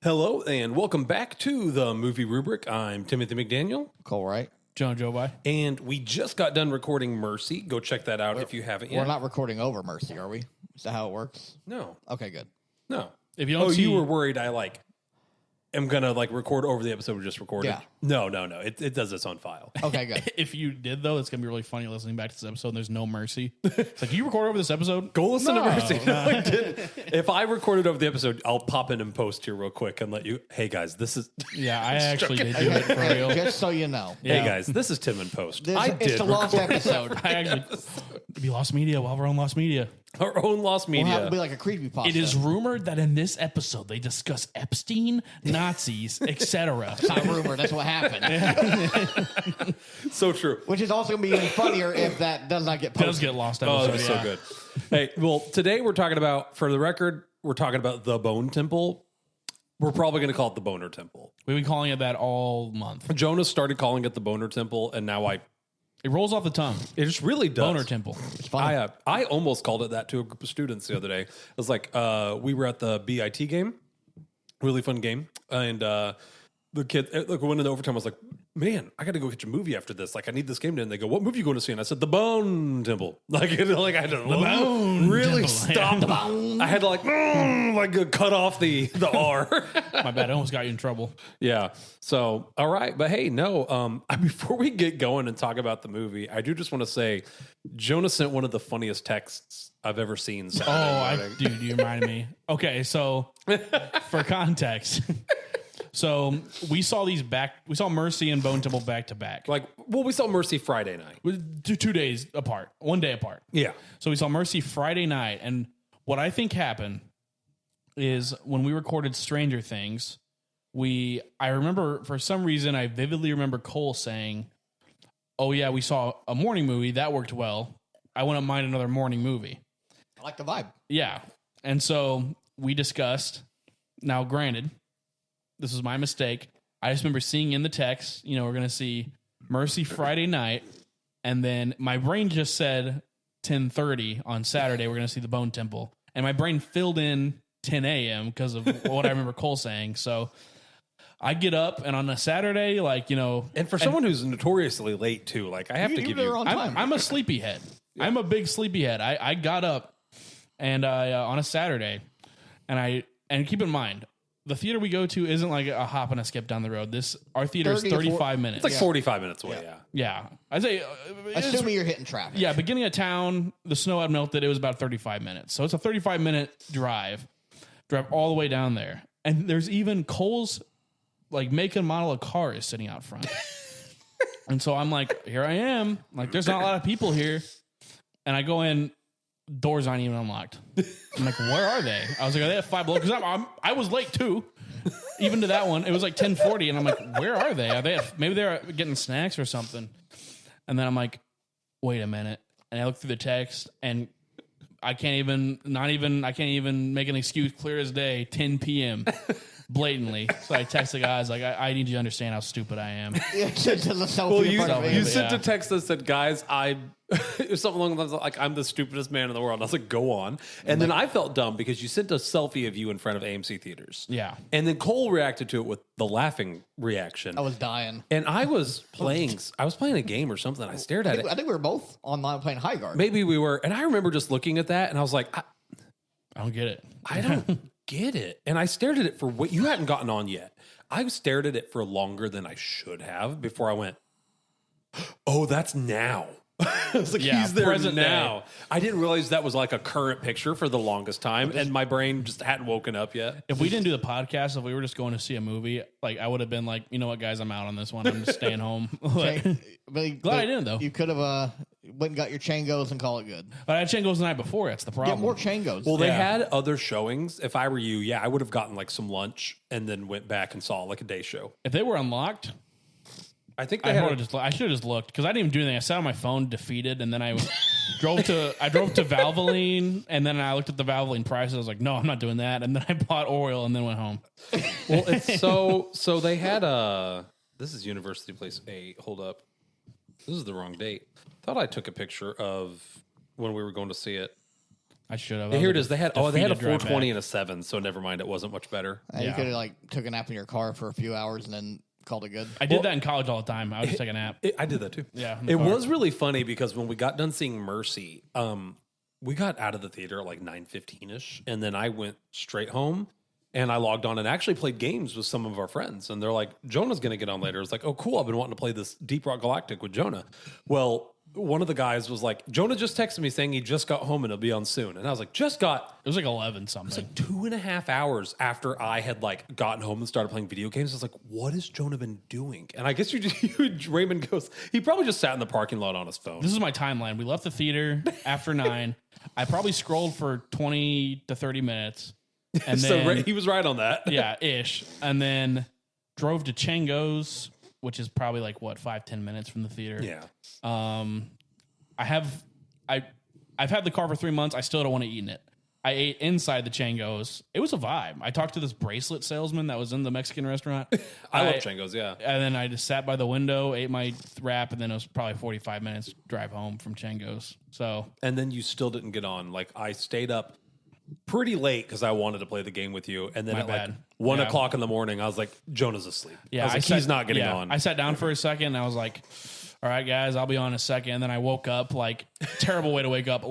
Hello and welcome back to the Movie Rubric. I'm Timothy McDaniel. Cool, right? John Jobai. And we just got done recording Mercy. Go check that out if you haven't yet. We're not recording over Mercy, are we? Is that how it works? No. Okay, good. No. If you don't see, you were worried I am going to record over the episode we just recorded. Yeah. No. It does its own file. Okay, good. if you did though, it's gonna be really funny listening back to this episode. And there's no mercy. It's like you record over this episode. Go listen to No. Mercy. No, I didn't. If I recorded over the episode, I'll pop in and post here real quick and let you. Hey guys, this is. Yeah, I actually did do it for real. Just so you know. Hey Yeah. guys, this is Tim in post. It's the lost episode. I actually we lost media while we're on lost media. Our own lost We'll have media. to be like a creepypasta. It is rumored that in this episode they discuss Epstein, Nazis, etc. It's not rumor. That's what happened. So true. Which is also going to be even funnier if that does not get posted. Does get lost Oh, episode. that's so good. Hey, well, today we're talking about, for the record, we're talking about the Bone Temple. We're probably going to call it the Boner Temple. We've been calling it that all month. Jonas started calling it the Boner Temple, and now It rolls off the tongue. it just really does. Boner Temple. It's funny. I almost called it that to a group of students the other day. It was like, we were at the BIT game, really fun game, and the kid, went into overtime. I was like, man, I got to go catch a movie after this. I need this game to end. They go, what movie you going to see? And I said, the Bone Temple. I had to Bone really Temple. stop. I had to cut off the R. My bad. I almost got you in trouble. Yeah. So, all right. But hey, no, before we get going and talk about the movie, I do just want to say Jonah sent one of the funniest texts I've ever seen. Dude, you reminded me. Okay, so for context, so we saw Mercy and Bone Temple back to back. We saw Mercy Friday night. 2 days apart, 1 day apart. Yeah. So we saw Mercy Friday night, and what I think happened is when we recorded Stranger Things, I remember, for some reason, I vividly remember Cole saying, oh yeah, we saw a morning movie, that worked well. I wouldn't mind another morning movie. I like the vibe. Yeah. And so we discussed, now granted, this was my mistake. I just remember seeing in the text, we're going to see Mercy Friday night. And then my brain just said 10:30 on Saturday, we're going to see the Bone Temple. And my brain filled in 10 a.m. because of what I remember Cole saying. So I get up, and on a Saturday, And for someone who's notoriously late too, I have to give you. on time. I'm a sleepyhead. Yeah. I'm a big sleepyhead. I got up and on a Saturday, and keep in mind, the theater we go to isn't like a hop and a skip down the road. Our theater is 35 minutes. It's 45 minutes away. Yeah. Yeah. I'd say Assuming you're hitting traffic. yeah, beginning of town, the snow had melted. It was about 35 minutes. So it's a 35-minute drive all the way down there. And there's even Cole's make and model of car is sitting out front. And so I'm like, here I am. There's not a lot of people here. And I go in, doors aren't even unlocked. I'm like, where are they? I was like, are they at Five Below? Because I was late too. Even to that one, it was 10:40, and I'm like, where are they? Maybe they're getting snacks or something. And then I'm like, wait a minute. And I look through the text, and I can't even make an excuse clear as day. 10 p.m. blatantly. So I text the guys I need you to understand how stupid I am. Well, You sent Yeah. a text that said, guys, it was something along the lines of I'm the stupidest man in the world. And I was like, go on. And then I felt dumb because you sent a selfie of you in front of AMC theaters. Yeah. And then Cole reacted to it with the laughing reaction. I was dying. And I was playing a game or something. I stared at it. I think we were both online playing High Guard. Maybe we were. And I remember just looking at that and I was like, I don't get it. I don't get it. And I stared at it for what you hadn't gotten on yet. I stared at it for longer than I should have before I went, oh, that's now. I was like, Yeah, he's there present now. day. I didn't realize that was a current picture for the longest time, and my brain just hadn't woken up yet. If we didn't do the podcast, if we were just going to see a movie, I would have been like, you know what, guys, I'm out on this one. I'm just staying home. Glad I didn't, though. You could have went and got your Changos and call it good. But I had Changos the night before. That's the problem. Get more Changos. Well, they Yeah. had other showings. If I were you, I would have gotten some lunch and then went back and saw a day show. If they were unlocked, I think they I had. should have just looked because I didn't even do anything. I sat on my phone, defeated, and then I drove to Valvoline, and then I looked at the Valvoline prices. I was like, no, I'm not doing that. And then I bought oil and then went home. Well, it's so they had this is University Place 8. Hold up. This is the wrong date. Thought I took a picture of when we were going to see it. I should have. Here it is. They had a defeated drive 420 back. and a 7, so never mind. It wasn't much better. You Yeah. could have like took a nap in your car for a few hours and then called it good. I did that in college all the time. I would just take a nap. I did that too. Yeah, in the It car. was really funny because when we got done seeing Mercy, we got out of the theater at like 9:15ish, and then I went straight home and I logged on and actually played games with some of our friends. And they're like, Jonah's going to get on later. It's like, oh, cool. I've been wanting to play this Deep Rock Galactic with Jonah. Well, one of the guys was like, Jonah just texted me saying he just got home and he'll be on soon. And I was like, just got. It was like 11 something. Like 2.5 hours after I had like gotten home and started playing video games. I was like, what has Jonah been doing? And I guess Raymond goes, he probably just sat in the parking lot on his phone. This is my timeline. We left the theater after 9. I probably scrolled for 20 to 30 minutes. And So then, he was right on that. yeah, ish. And then drove to Chango's, which is probably like, 5-10 minutes from the theater. Yeah. I've had the car for 3 months. I still don't want to eat in it. I ate inside the Chango's. It was a vibe. I talked to this bracelet salesman that was in the Mexican restaurant. I love Chango's, yeah. And then I just sat by the window, ate my wrap, and then it was probably 45 minutes drive home from Chango's. So And then you still didn't get on. Like I stayed up pretty late because I wanted to play the game with you. And then My at like bad. 1 Yeah. o'clock in the morning, I was like, Jonah's asleep. yeah, I was like, he's not getting on. I sat down for a second and I was like, all right, guys, I'll be on in a second. And then I woke up, like, terrible way to wake up.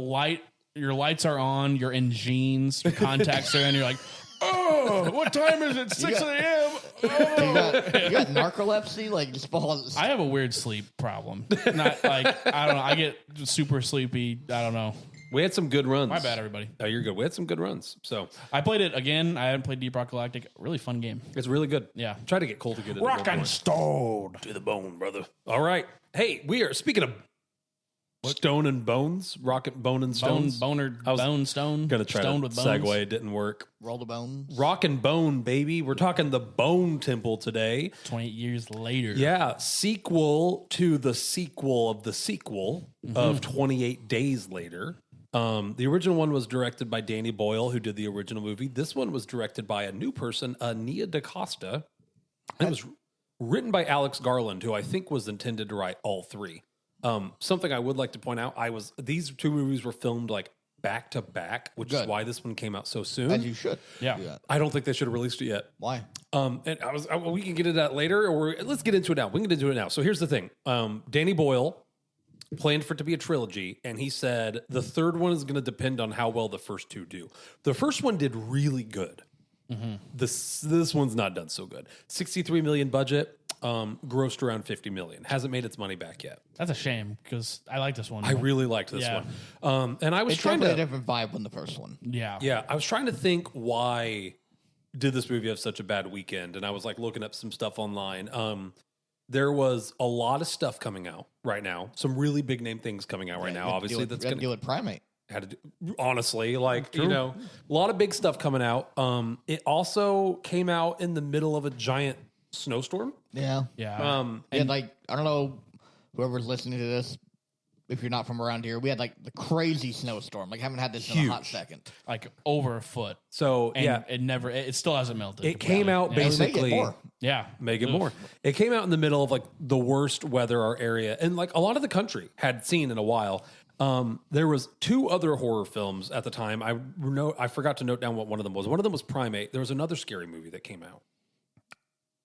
Your lights are on, you're in jeans, your contacts are in, you're like, oh, what time is it? 6 a.m. You got narcolepsy, like just balls. I have a weird sleep problem. Not like, I don't know. I get super sleepy. I don't know. We had some good runs. My bad, everybody. Oh, you're good. We had some good runs. So I played it again. I haven't played Deep Rock Galactic. Really fun game. it's really good. Yeah. Try to get Cole to get it. Rock and stone. to the bone, brother. All right. Hey, we are speaking of stone and bones, rocket bone and stones. Stone. Gonna try Stoned to with bones. segue. It didn't work. Roll the bones. Rock and bone, baby. We're talking the Bone Temple today. 28 years later. Yeah, sequel to the sequel of the sequel of 28 Days Later. The original one was directed by Danny Boyle, who did the original movie. This one was directed by a new person, Nia DaCosta. It was written by Alex Garland, who I think was intended to write all three. Something I would like to point out, these two movies were filmed like back to back, which is Good. why this one came out so soon. As you should. Yeah. do that. I don't think they should have released it yet. Why? And we can get into that later, or let's get into it now. We can get into it now. So here's the thing: Danny Boyle planned for it to be a trilogy, and he said the third one is going to depend on how well the first two do. The first one did really good. This one's not done so good. 63 million budget, grossed around 50 million. Hasn't made its money back yet. That's a shame because I like this one. I really liked this Yeah. one, and I was It's trying definitely to. a different vibe than the first one. Yeah. Yeah, I was trying to think why did this movie have such a bad weekend, and I was like looking up some stuff online. There was a lot of stuff coming out right now. Some really big name things coming out right now. Obviously, that's going going to deal with Primate. had to do, honestly, like, you know, a lot of big stuff coming out. It also came out in the middle of a giant snowstorm. Yeah. Yeah. We had like, I don't know, whoever's listening to this, if you're not from around here, we had like the crazy snowstorm. Like, haven't had this in a hot second. Like over a foot. So And yeah, it still hasn't melted. it came out They make it basically. more. Yeah. Make it more. It came out in the middle of like the worst weather our area and like a lot of the country had seen in a while. There was two other horror films at the time. I forgot to note down what one of them was. One of them was Primate. There was another scary movie that came out.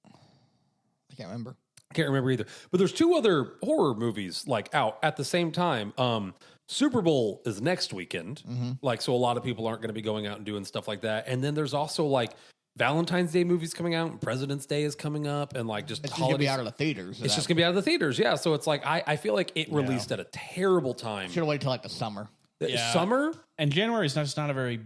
I can't remember. I can't remember either. But there's two other horror movies like out at the same time. Super Bowl is next weekend. Like, so a lot of people aren't going to be going out and doing stuff like that. And then there's also like Valentine's Day movies coming out and President's Day is coming up and like just It's just going to be holidays. out of the theaters. It's just going to be out of the theaters. Yeah. So it's like, I feel like it released at a terrible time. Should have waited till like the summer. Yeah. Summer? And January is not a very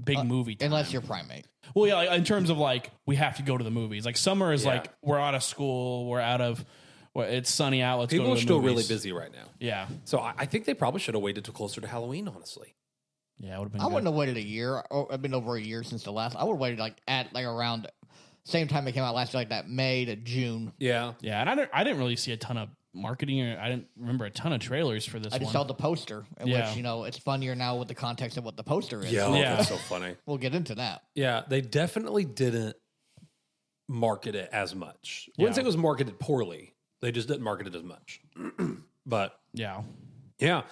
big movie time. Unless you're Primate. Well, yeah, like, in terms of like we have to go to the movies. Like summer is Yeah. like we're out of school, it's sunny out. Let's People go are to the still movies. really busy right now. Yeah, So I think they probably should have waited till closer to Halloween, honestly. yeah, it would have been. I good. wouldn't have waited a year. Or I've been over a year since the last. I would have waited like at like around same time it came out last year, like that May to June. Yeah. Yeah, and I didn't really see a ton of marketing, or I didn't remember a ton of trailers for this I just one. saw the poster, in Yeah. which, you know, it's funnier now with the context of what the poster is. Yeah. So Yeah. That's so funny. we'll get into that. Yeah. They definitely didn't market it as much. I wouldn't say it was marketed poorly. They just didn't market it as much. But Yeah, yeah.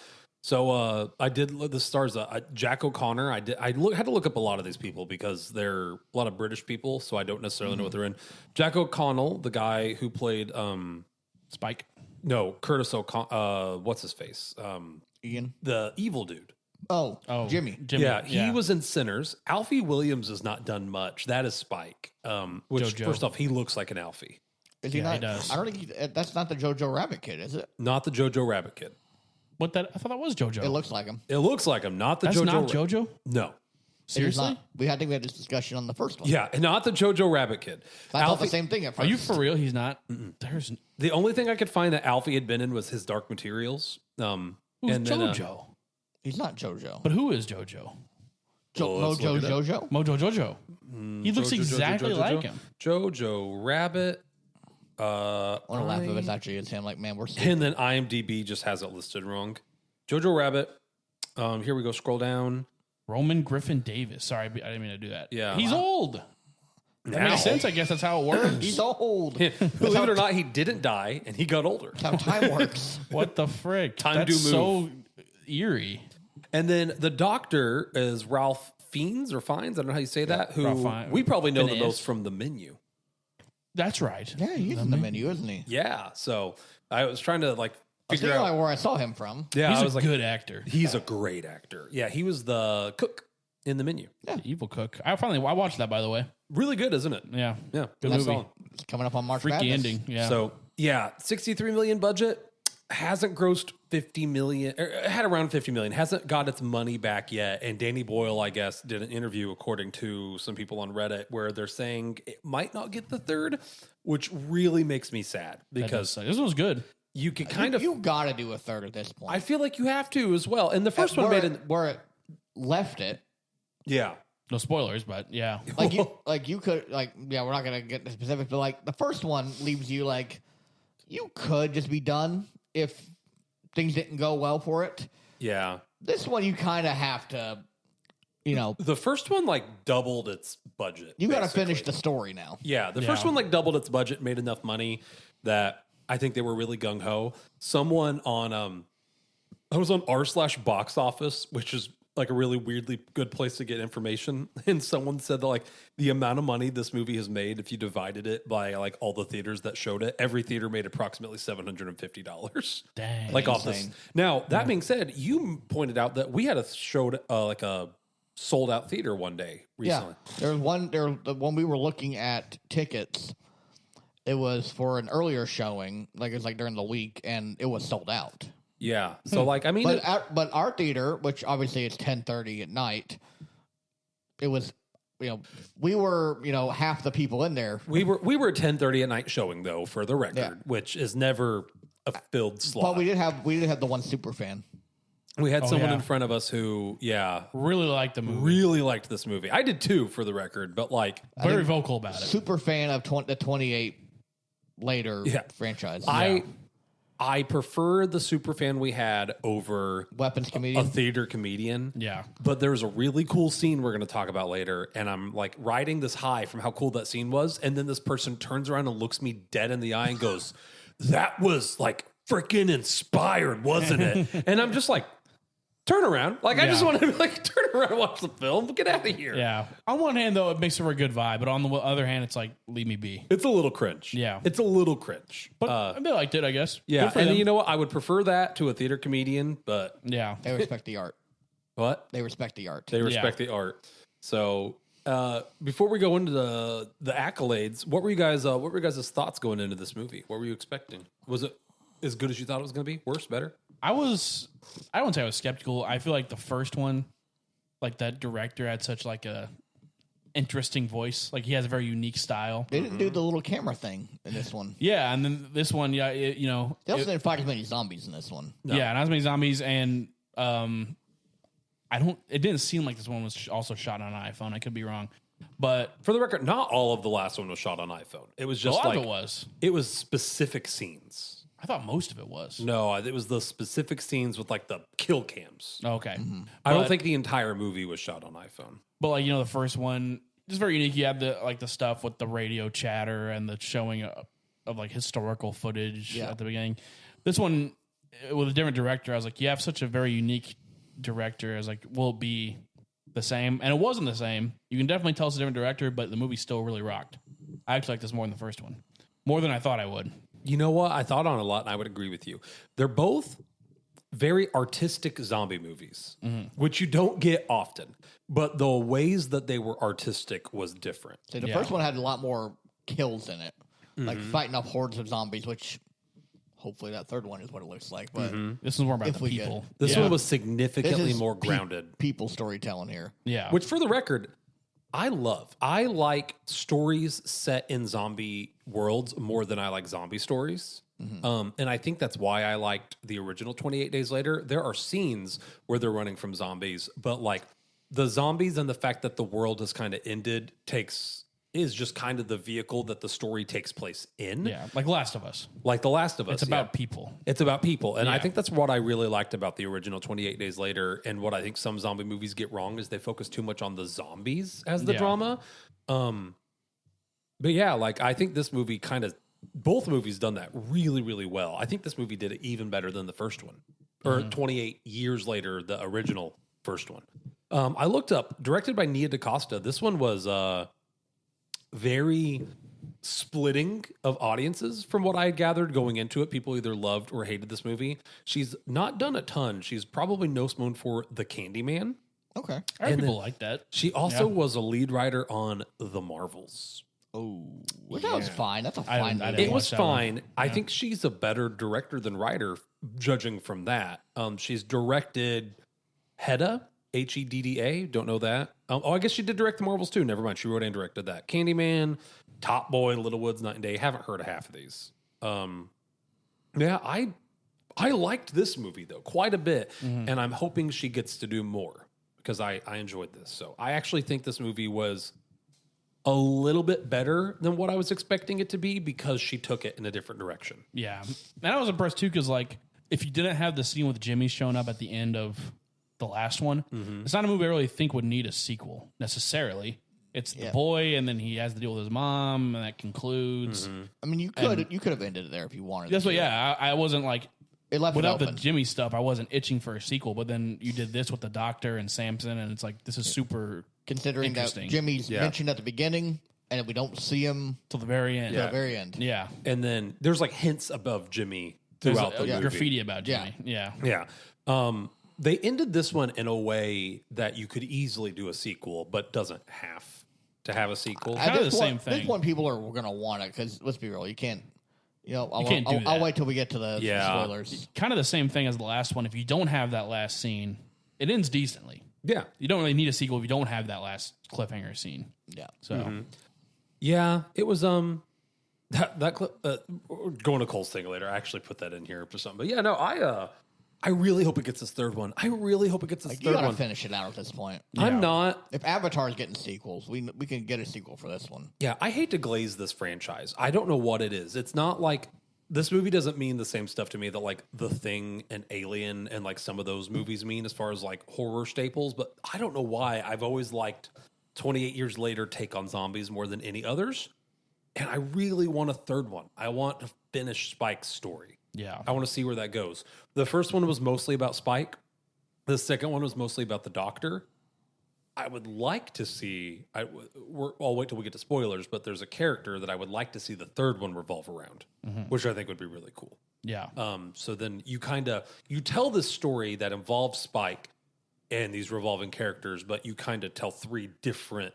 So I did the stars. Jack O'Connor. Had to look up a lot of these people because they're a lot of British people, so I don't necessarily know what they're in. Jack O'Connell, the guy who played Spike. no Curtis O'Connell. What's his face? Ian. The evil dude. Oh, Jimmy. Yeah, he was in Sinners. Alfie Williams has not done much. That is Spike. Which JoJo. first off, he looks like an Alfie, Is he Yeah, he not? does. I don't think that's not the Jojo Rabbit kid, is it? not the Jojo Rabbit kid. What that? I thought that was JoJo. It looks like him. It looks like him, not the That's Jojo. not JoJo. No. It is Seriously? not. I think we had this discussion on the first one. Yeah, and not the Jojo Rabbit kid. I thought the same thing at Are first. you for real? He's not. There's The only thing I could find that Alfie had been in was his Dark Materials. who's And then, JoJo. He's not Jojo. But who is JoJo? let's Mojo look it up. Jojo. Mojo Jojo. He looks Jojo, exactly Jojo, like Jojo. him. Jojo Rabbit. I want to laugh if it's actually is him. Like, man, we're And then IMDb just has it listed wrong. Jojo Rabbit. Here we go. Scroll down. Roman Griffin Davis. Sorry, I didn't mean to do that. Yeah. He's old. That makes sense. I guess that's how it works. He's old. Believe it or not, he didn't die, and he got older. That's how time works. What the frick? Time That's do so eerie. And then the doctor is Ralph Fiennes or Fiennes. I don't know how you say that. Who Ralph Fiennes. we probably know the Fiennes. most from The Menu. That's right. Yeah, he's in the menu, isn't he? Yeah. So I was trying to like I figure figure out. out where I saw him from. Yeah, He's I a was like, good actor. he's a great actor. Yeah, he was the cook in The Menu. The Evil Cook. I watched that, by the way. Really good, isn't it? Yeah. Yeah, Good that's movie. solid. It's coming up on March Freaky Madness. ending. Yeah. So yeah, 63 million budget, hasn't grossed 50 million. Had around 50 million. Hasn't got its money back yet. And Danny Boyle, I guess, did an interview according to some people on Reddit where they're saying it might not get the third, which really makes me sad That does because suck. This was good. you can kind of. You got to do a third at this point. I feel like you have to as well. And the first one where made it, where it left it. yeah. No spoilers, but yeah. Like you could we're not gonna get the specifics, but like the first one leaves you like you could just be done if things didn't go well for it. Yeah. This one you kind of have to, The first one like doubled its budget. you got to basically. finish the story now. Yeah, the first Yeah. one like doubled its budget, made enough money that I think they were really gung ho. Someone on I was on r/box office, which is like a really weirdly good place to get information, and someone said that like the amount of money this movie has made, if you divided it by like all the theaters that showed it, every theater made approximately $750. Dang. Like off this. Insane. Now that being said, you pointed out that we had a showed like a sold out theater one day recently. Yeah, there was one. When we were looking at tickets, it was for an earlier showing, like it was like during the week, and it was sold out. Yeah. So like I mean, But our theater, which obviously it's 10:30 at night, it was, we were, half the people in there. we were at 10:30 at night showing though, for the record, Yeah. which is never a filled slot. But we did have the one super fan. We had someone yeah. in front of us who, Really liked the movie. really liked this movie. I did too, for the record, but like Very vocal about it. Super fan of the 28 later Yeah. franchise. I prefer the super fan we had over Weapons a comedian. theater comedian. Yeah. But there's a really cool scene we're going to talk about later, and I'm like riding this high from how cool that scene was, and then this person turns around and looks me dead in the eye and goes, "That was like freaking inspired, wasn't it?" And I'm just like, turn around. Like I just Yeah. want to like turn around and watch the film. Get out of here. Yeah. On one hand, though, it makes for a good vibe, but on the other hand, it's like, leave me be. It's a little cringe. Yeah. It's a little cringe. But they liked it, I guess. Yeah, Good for and them. you know what? I would prefer that to a theater comedian, but Yeah. They respect the art. what? They respect the art. They respect the art. So before we go into the accolades, what were you guys' thoughts going into this movie? What were you expecting? Was it as good as you thought it was going to be? Worse? Better? I wouldn't say I was skeptical. I feel like the first one, like that director had such like a interesting voice. Like he has a very unique style. They didn't do the little camera thing in this one. Yeah. And then this one, They also didn't fight as many zombies in this one. yeah, not as many zombies. And it didn't seem like this one was also shot on an iPhone. I could be wrong. But For the record, not all of the last one was shot on iPhone. It was a just lot like of it was. it was specific scenes. I thought most of it was. No, it was the specific scenes with like the kill cams. Okay. I don't But- think the entire movie was shot on iPhone. But like the first one, just very unique. You have the stuff with the radio chatter and the showing of like historical footage Yeah. at the beginning. This one, with a different director, I was like, you have such a very unique director. I was like, will it be the same? And it wasn't the same. You can definitely tell it's a different director, but the movie still really rocked. I actually like this more than the first one. More than I thought I would. You know what? I thought on a lot, and I would agree with you. They're both very artistic zombie movies, which you don't get often. But the ways that they were artistic was different. So the first one had a lot more kills in it, like fighting off hordes of zombies, which hopefully that third one is what it looks like. But This is more about If the we get- people. This Yeah. one was this significantly is more grounded. people storytelling here. Yeah. Which, for the record, I love. I like stories set in zombie worlds more than I like zombie stories. And I think that's why I liked the original 28 Days Later. There are scenes where they're running from zombies, but like the zombies and the fact that the world has kind of ended is just kind of the vehicle that the story takes place in. Yeah. Like Last of Us. Like The Last of Us. It's about people. It's about people. And I Yeah. think that's what I really liked about the original 28 Days Later. And what I think some zombie movies get wrong is they focus too much on the zombies as the Yeah. drama. But yeah, like I think this movie both movies done that really, really well. I think this movie did it even better than the first one. Or 28 years later, the original first one. I looked up, directed by Nia DaCosta. This one was very splitting of audiences from what I had gathered going into it. People either loved or hated this movie. She's not done a ton. She's probably most known for The Candyman. Okay. I heard And people then- like that. She also was a lead writer on The Marvels. Oh, which that was fine. That's a I fine didn't movie. It was watch that one. fine. I think she's a better director than writer, judging from that. She's directed Hedda, Hedda. Don't know that. I guess she did direct The Marvels too. Never mind. She wrote and directed that. Candyman, Top Boy, Little Woods, Night and Day. Haven't heard of half of these. Yeah, I liked this movie though quite a bit, and I'm hoping she gets to do more because I enjoyed this. So I actually think this movie was a little bit better than what I was expecting it to be because she took it in a different direction. Yeah. And I was impressed too because, like, if you didn't have the scene with Jimmy showing up at the end of the last one, it's not a movie I really think would need a sequel necessarily. It's the boy, and then he has to deal with his mom, and that concludes. I mean, you could have ended it there if you wanted. That's to. what, yeah. I wasn't like, It left it without the open. Jimmy stuff, I wasn't itching for a sequel, but then you did this with the doctor and Samson, and it's like, this is super Considering that interesting. Jimmy's mentioned at the beginning, and if we don't see him till the very end. till the very end. Yeah. And then there's like hints above Jimmy There's throughout a the movie. graffiti about Jimmy. Yeah. Yeah. They ended this one in a way that you could easily do a sequel, but doesn't have to have a sequel. Kinda At this the point- same thing. This one, people are going to want it because let's be real, you can't. You know, I'll, can't do I'll that. wait till we get to the spoilers. Kind of the same thing as the last one. If you don't have that last scene, it ends decently. Yeah. You don't really need a sequel if you don't have that last cliffhanger scene. Yeah. So Yeah, it was that clip. Going to Cole's thing later. I actually put that in here for something. But yeah, no, I really hope it gets this third one. I really hope it gets this You third got to one. finish it out at this point. I'm not. If Avatar's getting sequels, we can get a sequel for this one. Yeah, I hate to glaze this franchise. I don't know what it is. It's not like this movie doesn't mean the same stuff to me that like The Thing and Alien and like some of those movies mean as far as like horror staples. But I don't know why I've always liked 28 Years Later take on zombies more than any others. And I really want a third one. I want to finish Spike's story. yeah. I want to see where that goes. The first one was mostly about Spike. The second one was mostly about the doctor. I would like to see. I'll wait till we get to spoilers, but there's a character that I would like to see the third one revolve around, which I think would be really cool. Yeah. So then you tell this story that involves Spike and these revolving characters, but you kind of tell three different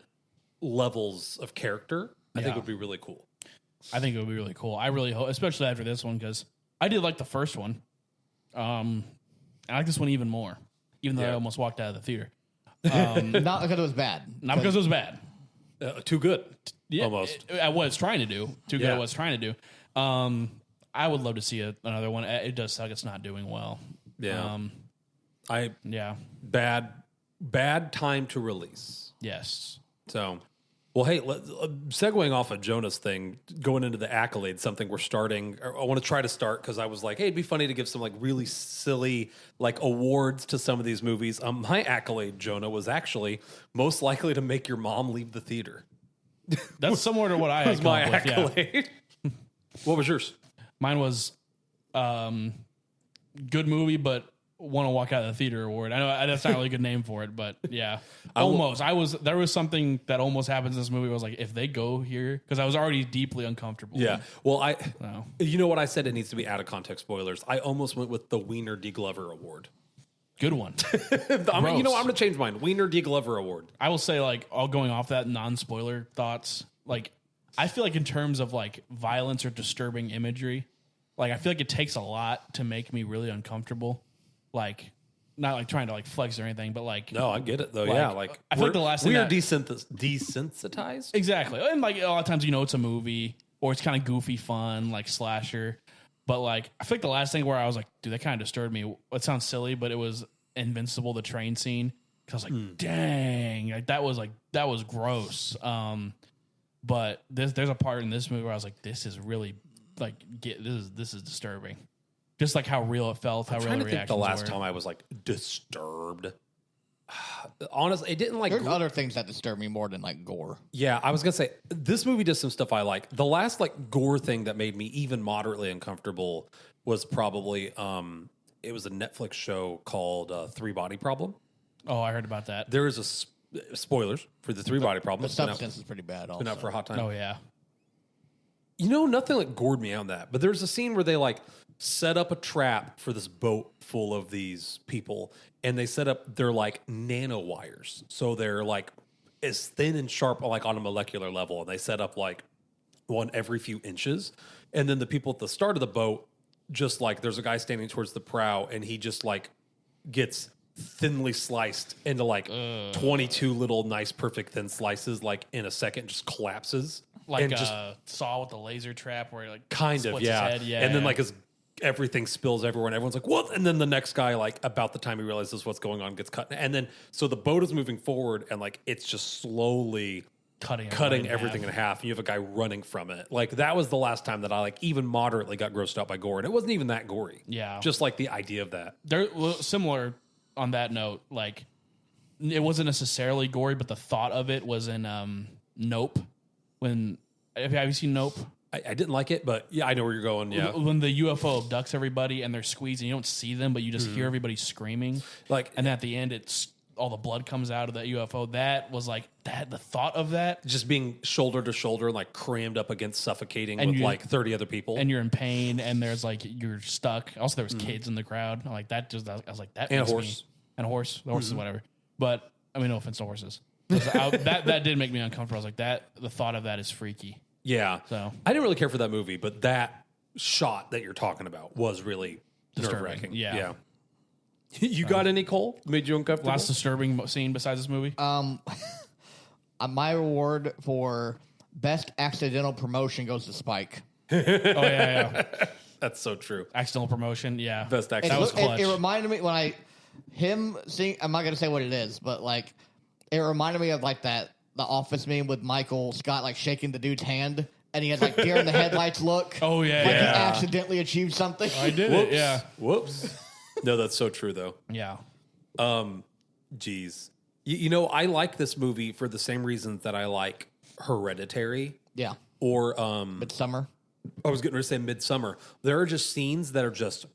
levels of character. I think would be really cool. I think it would be really cool. I really hope, especially after this one, because I did like the first one. I like this one even more, even though I almost walked out of the theater. Not because it was bad. Not because it was bad. Too good, Yeah, almost. At what it's trying to do. Too good Yeah. at what it's trying to do. I would love to see another one. It does suck. It's not doing well. Yeah. Yeah. Bad time to release. Yes. So, well, hey, segueing off of Jonah's thing, going into the accolades, something we're starting. I want to try to start because I was like, hey, it'd be funny to give some like really silly like awards to some of these movies. My accolade, Jonah, was actually most likely to make your mom leave the theater. That's similar to what I That was had my come up with. Yeah. accolade. What was yours? Mine was good movie, but want to walk out of the theater award. I know that's not really a good name for it, but yeah, almost. There was something that almost happens in this movie. I was like, if they go here, because I was already deeply uncomfortable. Yeah. Well, No. you know what I said? It needs to be out of context spoilers. I almost went with the Wiener D. Glover Award. Good one. I'm going to change mine. Wiener D. Glover Award. I will say, like, all going off that non-spoiler thoughts, like, I feel like in terms of like violence or disturbing imagery, like I feel like it takes a lot to make me really uncomfortable. Like, not like trying to like flex or anything, but like, No, I get it though. Like, Yeah, like I feel like the last thing we are that- desensitized. exactly. And like a lot of times, you know, it's a movie or it's kind of goofy fun, like slasher. But like, I feel like the last thing where I was like, dude, that kind of disturbed me. It sounds silly, but it was Invincible, the train scene. Cause I was like, dang, like that was gross. But there's a part in this movie where I was like, this is really like, this is disturbing. Just like how real it felt, how I'm real trying the to think reactions the last were. time I was like disturbed. Honestly, it didn't like. There's other things that disturb me more than like gore. Yeah, I was gonna say this movie does some stuff I like. The last like gore thing that made me even moderately uncomfortable was probably it was a Netflix show called Three Body Problem. Oh, I heard about that. There is spoilers for the Three Body Problem. The It's been out- substance is pretty bad. been out Also, for a hot time. Oh yeah. You know, nothing like gored me on that. But there's a scene where they like set up a trap for this boat full of these people, and they set up their like nanowires. So they're like as thin and sharp, like on a molecular level, and they set up like one every few inches. And then the people at the start of the boat, just like there's a guy standing towards the prow, and he just like gets thinly sliced into like 22 little nice perfect thin slices, like in a second, just collapses. Like and just Saw with the laser trap where he like kind of, splits yeah. his head. Yeah. And then like everything spills everywhere, and everyone's like, "What?" And then the next guy, like about the time he realizes what's going on, gets cut. And then so the boat is moving forward, and like it's just slowly cutting everything in half. And you have a guy running from it. Like that was the last time that I like even moderately got grossed out by gore, and it wasn't even that gory. Yeah. Just like the idea of that. They're similar on that note. Like it wasn't necessarily gory, but the thought of it was in Nope. When have you seen Nope? I didn't like it, but yeah, I know where you're going. Yeah, When the UFO abducts everybody and they're squeezing, you don't see them, but you just hear everybody screaming. like And at the end, it's all the blood comes out of that UFO. That was like that. The thought of that, just being shoulder to shoulder, like crammed up against suffocating And with you- like 30 other people. and you're in pain, and there's like you're stuck. Also, there was kids in the crowd. Like that. Just I was like that. And a makes me- horse. and a horse. The horses, whatever. But I mean, no offense to horses. That did make me uncomfortable. I was like that. The thought of that is freaky. Yeah. So- I didn't really care for that movie, but that shot that you're talking about was really Disturbing, nerve-wracking. yeah. You got any, Cole? Made you uncomfortable? Last disturbing scene besides this movie. my reward for best accidental promotion goes to Spike. Oh yeah. That's so true. Accidental promotion. Yeah. Best It, accident. That was clutch. it reminded me when him seeing. I'm not gonna say what it is, but like it reminded me of like the Office meme with Michael Scott like shaking the dude's hand, and he had like deer in the headlights look. Oh yeah. Like he Yeah. accidentally achieved something. I did Whoops. it. Yeah. Whoops. No, that's so true, though. Yeah. Jeez. You know, I like this movie for the same reasons that I like Hereditary Yeah, or Midsummer. I was getting ready to say Midsummer. There are just scenes that are just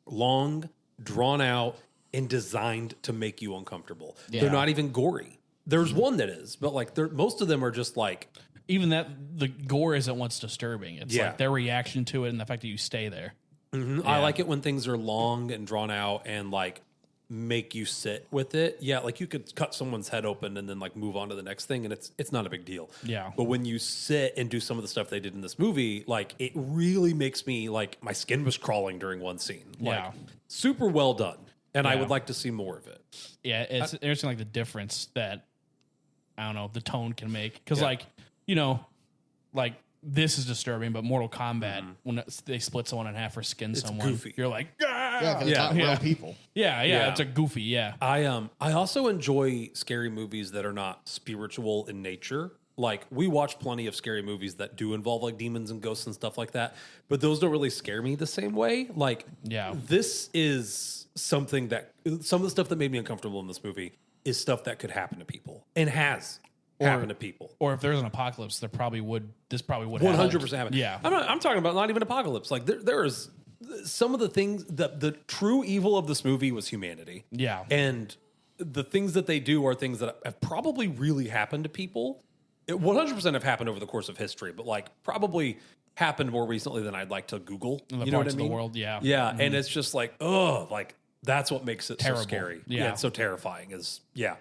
long, drawn out, and designed to make you uncomfortable. Yeah. They're not even gory. There's one that is, but like most of them are just like Even that the gore isn't what's disturbing. It's Yeah. like their reaction to it and the fact that you stay there. I like it when things are long and drawn out and like make you sit with it. Yeah, like you could cut someone's head open and then like move on to the next thing, and it's not a big deal. Yeah. But when you sit and do some of the stuff they did in this movie, like it really makes me like my skin was crawling during one scene. Like Yeah. super well done. And I Yeah. would like to see more of it. Yeah, it's interesting, like the difference that I don't know the tone can make. Because Yeah. like like this is disturbing, but Mortal Kombat when they split someone in half or skin someone, goofy. you're like, Yeah, yeah, because it's not Yeah. real people. yeah, it's a goofy, yeah, I also enjoy scary movies that are not spiritual in nature. Like we watch plenty of scary movies that do involve like demons and ghosts and stuff like that, but those don't really scare me the same way. Like Yeah. this is something that some of the stuff that made me uncomfortable in this movie is stuff that could happen to people and has happened to people. Or if there's an apocalypse, this probably would 100% happen. happen. Yeah, I'm talking about not even apocalypse. Like there is some of the things, the true evil of this movie was humanity. Yeah. And the things that they do are things that have probably really happened to people. It 100% have happened over the course of history, but like probably happened more recently than I'd like to Google. In the you know what parts I of the mean? world, yeah. Yeah. And it's just like, oh, like that's what makes it Terrible. so scary. Yeah. It's so terrifying is, yeah.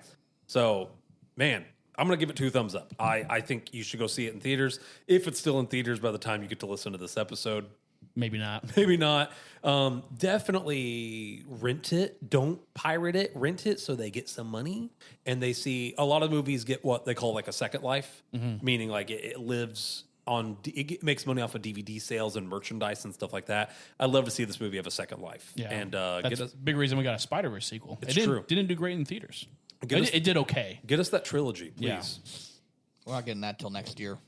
So, man, I'm going to give it 2 thumbs up. I think you should go see it in theaters. If it's still in theaters by the time you get to listen to this episode, Maybe not. maybe not. Definitely rent it. Don't pirate it. Rent it so they get some money. And they see a lot of movies get what they call like a second life, meaning like it lives on, makes money off of DVD sales and merchandise and stuff like that. I'd love to see this movie have a second life. Yeah. And That's get us a big reason we got a Spider-Verse sequel. It's it true. Didn't do great in theaters. Get us- It did okay. get us that trilogy, please. Yeah. We're not getting that till next year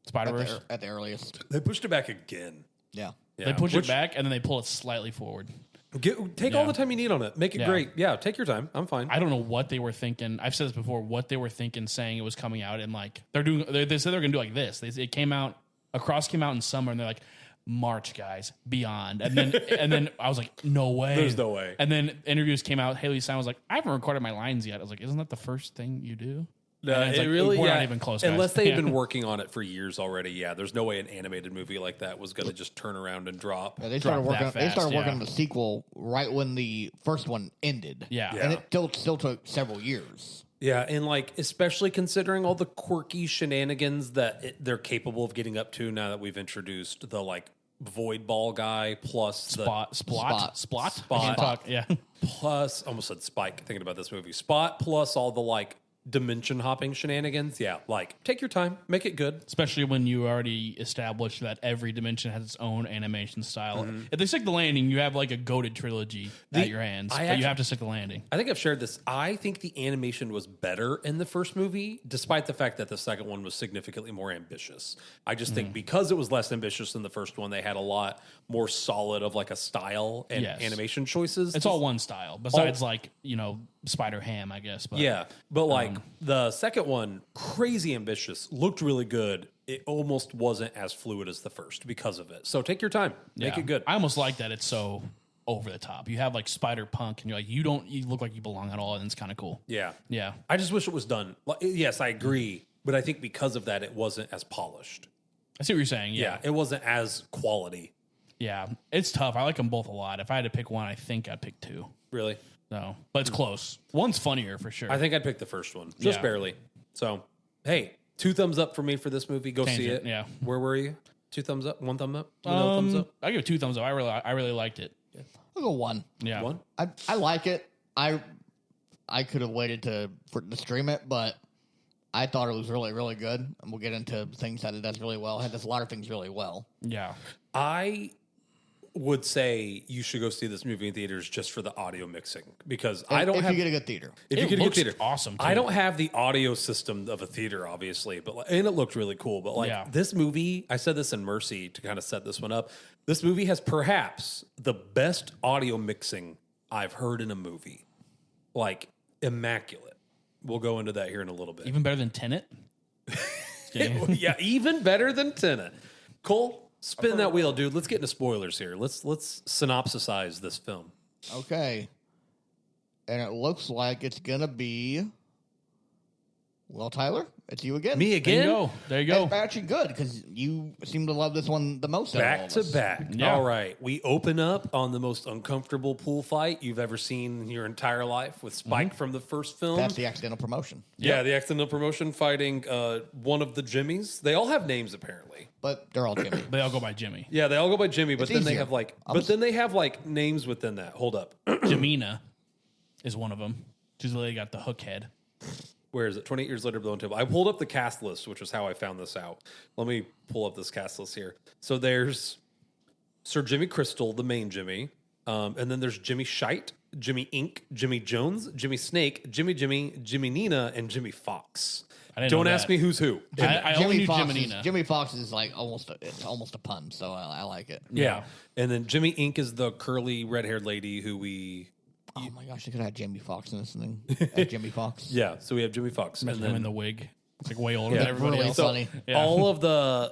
Spider-Verse. at the earliest. They pushed it back again. Yeah. Yeah. They push Which- it back and then they pull it slightly forward. Take all the time you need on it. Make it Yeah. great. Yeah, take your time. I'm fine. I don't know what they were thinking. I've said this before. What they were thinking, saying it was coming out, and like they're doing. They said they're going to do like this. It came out. Across came out in summer, and they're like, March, guys, Beyond, and then I was like, no way. There's no way. And then interviews came out. Haley Stein was like, I haven't recorded my lines yet. I was like, isn't that the first thing you do? And it's it like, really, we're yeah. not even close. Guys. Unless they've Yeah. been working on it for years already. Yeah, there's no way an animated movie like that was going to just turn around and drop. Yeah, they Drop started working. that They started fast, working yeah. on the sequel right when the first one ended. Yeah. and Yeah. it still took several years. Yeah, and like especially considering all the quirky shenanigans that they're capable of getting up to now that we've introduced the like void ball guy plus the Spot. Yeah. plus almost said Spike thinking about this movie. Spot plus all the like dimension hopping shenanigans. Yeah, like take your time, make it good. Especially when you already established that every dimension has its own animation style. If they stick the landing, you have like a goated trilogy at your hands. I But actually- you have to stick the landing. I think I've shared this. I think the animation was better in the first movie, despite the fact that the second one was significantly more ambitious. I just think because it was less ambitious than the first one, they had a lot more solid of like a style and Yes. animation choices. It's all one style, besides like, Spider Ham, I guess. But Yeah, but like the second one, crazy ambitious, looked really good. It almost wasn't as fluid as the first because of it. So take your time, make yeah. it good. I almost like that it's so over the top. You have like Spider Punk, and you're like, you look like you belong at all, and it's kind of cool. Yeah, Yeah. I just wish it was done. Like, yes, I agree, but I think because of that, it wasn't as polished. I see what you're saying. Yeah, Yeah. it wasn't as quality. Yeah. It's tough. I like them both a lot. If I had to pick one, I think I'd pick 2. Really, No, but it's close. One's funnier for sure. I think I'd pick the first one, just Yeah. barely. So, hey, 2 thumbs up for me for this movie. Go see Tangent, it. yeah. Where were you? 2 thumbs up, 1 thumb up, no thumbs up, I give it 2 thumbs up. I really liked it. I'll go 1. Yeah. 1. I like it. I could have waited to stream it, but I thought it was really, really good. And we'll get into things that it does really well. It does a lot of things really well. Yeah. I would say you should go see this movie in theaters just for the audio mixing because I don't if have. you get a good theater. If It you get a good looks theater, awesome, I too. don't have the audio system of a theater, obviously, but and it looked really cool. But like Yeah. this movie, I said this in Mercy to kind of set this one up. This movie has perhaps the best audio mixing I've heard in a movie, like immaculate. We'll go into that here in a little bit. Even better than Tenet. Yeah, even better than Tenet. Cole, spin that wheel, dude. Let's get into spoilers here. Let's synopsisize this film. Okay. And it looks like it's going to be, well, Tyler, it's you again. Me There you again? go. There you It's go. actually good because you seem to love this one the most. out of all Back of to us. back. Yeah. All right. We open up on the most uncomfortable pool fight you've ever seen in your entire life with Spike from the first film. That's the accidental promotion. Yeah, the accidental promotion fighting one of the Jimmys. They all have names apparently. But they're all Jimmy. They all go by Jimmy. Yeah, they all go by Jimmy, but It's then they easier. have like I'm then they have like names within that. Hold up. Jamina is one of them. She's the lady got the hook head. Where is it? 28 years later, Blown Table. I pulled up the cast list, which is how I found this out. Let me pull up this cast list here. So there's Sir Jimmy Crystal, the main Jimmy. And then there's Jimmy Shite, Jimmy Ink, Jimmy Jones, Jimmy Snake, Jimmy, Jimmy Nina, and Jimmy Fox. I didn't know Don't ask that. me who's who. I only knew Fox Jimmy is, Nina. Jimmy Fox is like almost a pun, so I like it. Yeah. And then Jimmy Ink is the curly red-haired lady who we... Oh my gosh, they could have had Jamie Foxx in this thing. Jimmy Fox. Yeah, so we have Jimmy Fox. Imagine And him then in the wig. It's like way older Yeah, than everybody really else. funny. Yeah. All of the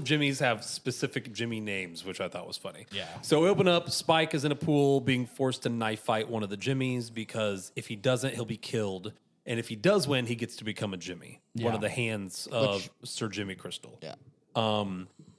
Jimmys have specific Jimmy names, which I thought was funny. Yeah. So we open up. Spike is in a pool being forced to knife fight one of the Jimmys because if he doesn't, he'll be killed. And if he does win, he gets to become a Jimmy, one Yeah. of the hands of Sir Jimmy Crystal. Yeah.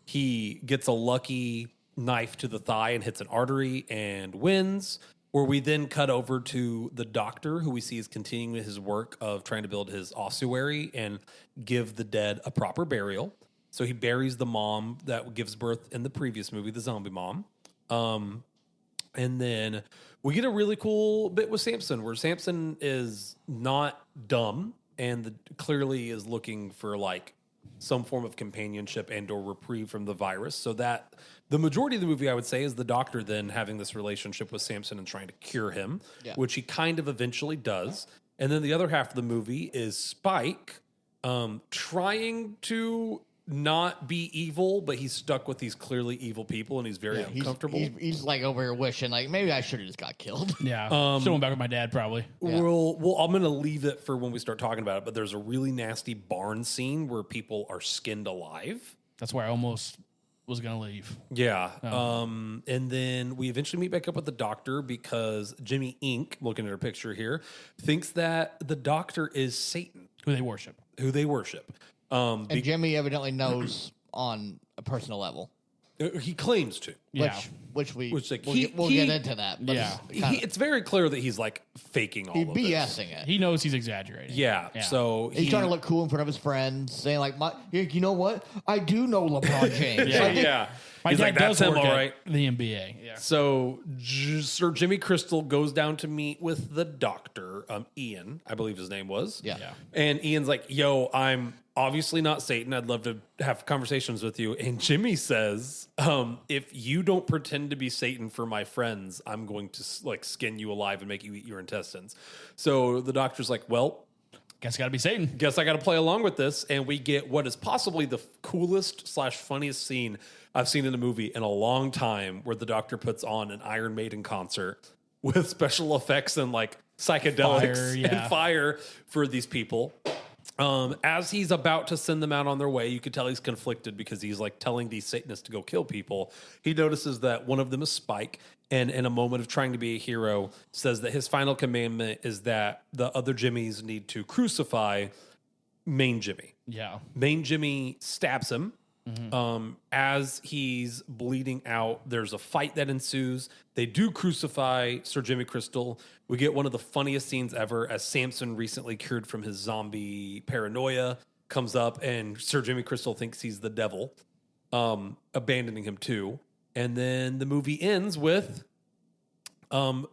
He gets a lucky knife to the thigh and hits an artery and wins. Where we then cut over to the doctor, who we see is continuing his work of trying to build his ossuary and give the dead a proper burial. So he buries the mom that gives birth in the previous movie, the zombie mom. And then we get a really cool bit with Samson, where Samson is not dumb and clearly is looking for like some form of companionship and or reprieve from the virus. So that the majority of the movie, I would say, is the doctor then having this relationship with Samson and trying to cure him, which he kind of eventually does. And then the other half of the movie is Spike trying to not be evil, but he's stuck with these clearly evil people and he's very uncomfortable. He's like over here wishing, like, maybe I should have just got killed. Yeah. Still went back with my dad, probably. Yeah. Well, I'm going to leave it for when we start talking about it, but there's a really nasty barn scene where people are skinned alive. That's where I almost was going to leave. Yeah. And then we eventually meet back up with the doctor because Jimmy Inc., looking at her picture here, thinks that the doctor is Satan. Who they worship. And Jimmy evidently knows on a personal level. He claims to. Yeah. Which we'll like, get into that. But Yeah. It's very clear that he's like faking all he's of this. BSing it. He knows he's exaggerating. Yeah. So He's trying to look cool in front of his friends, saying like, you know what? I do know LeBron James. Yeah. yeah. My He's dad like, that's does him, work all at right. the NBA. Yeah. So Sir Jimmy Crystal goes down to meet with the doctor, Ian, I believe his name was. Yeah. And Ian's like, yo, I'm obviously not Satan. I'd love to have conversations with you. And Jimmy says, if you don't pretend to be Satan for my friends, I'm going to like skin you alive and make you eat your intestines. So the doctor's like, well, Guess got to be Satan. guess I got to play along with this. And we get what is possibly the coolest / funniest scene I've seen in a movie in a long time, where the doctor puts on an Iron Maiden concert with special effects and like psychedelics Fire, and fire for these people. As he's about to send them out on their way, you could tell he's conflicted because he's like telling these Satanists to go kill people. He notices that one of them is Spike, and in a moment of trying to be a hero, says that his final commandment is that the other Jimmys need to crucify Main Jimmy. Yeah. Main Jimmy stabs him. As he's bleeding out, there's a fight that ensues. They do crucify Sir Jimmy Crystal. We get one of the funniest scenes ever as Samson, recently cured from his zombie paranoia, comes up and Sir Jimmy Crystal thinks he's the devil, abandoning him too. And then the movie ends with the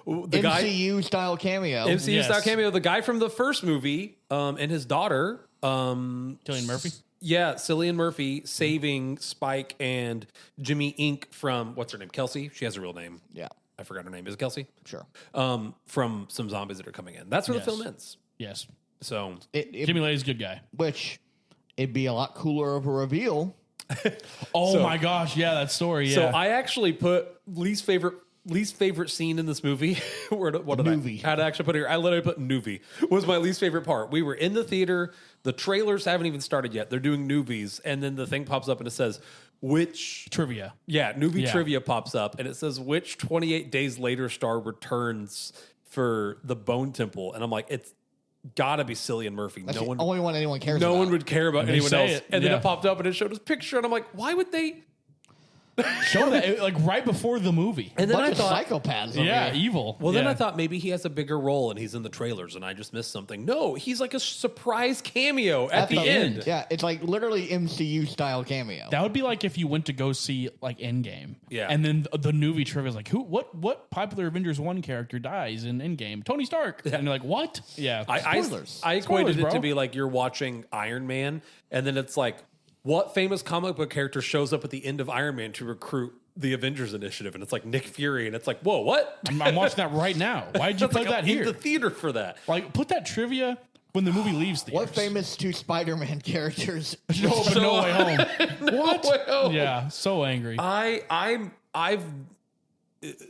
MCU style cameo. MCU style cameo. The guy from the first movie and his daughter, Cillian Murphy. Yeah, Cillian Murphy saving Spike and Jimmy Inc. from, what's her name? Kelsey? She has a real name. Yeah, I forgot her name. Is it Kelsey? sure. From some zombies that are coming in. That's where Yes. the film ends. Yes. So, Jimmy Lade's a good guy. Which it'd be a lot cooler of a reveal. Oh So- my gosh. Yeah, that story. Yeah. so I actually put least favorite scene in this movie. What did Noovie. I had to actually put here? I literally put Noovie was my least favorite part. We were in the theater. The trailers haven't even started yet. They're doing Noovies, and then the thing pops up and it says which. Trivia. Yeah, Noovie Yeah. trivia pops up, and it says which 28 Days Later star returns for the Bone Temple, and I'm like, it's gotta be Cillian Murphy. That's No the one, only one anyone cares no about. one would care about They anyone say else. it, And then yeah. it popped up and it showed his picture, and I'm like, why would they? Show that like right before the movie. And then bunch I of thought- psychopaths. over Yeah, here. evil. Well, then Yeah. I thought maybe he has a bigger role and he's in the trailers, and I just missed something. No, he's like a surprise cameo at the end. Yeah, it's like literally MCU style cameo. That would be like if you went to go see like Endgame. Yeah. And then the Noovie trivia is like, what popular Avengers 1 character dies in Endgame? Tony Stark. And you're like, what? Yeah. Spoilers. I equated Spoilers, it to bro. be like you're watching Iron Man, and then it's like, what famous comic book character shows up at the end of Iron Man to recruit the Avengers Initiative? And it's like Nick Fury, and it's like, whoa, what? I'm watching that right now. Why'd you That's put like, that I'm in here? the theater for that. Like, put that trivia when the movie leaves theaters. What famous two Spider-Man characters? No, but No Way Home. What? Yeah, so angry. I've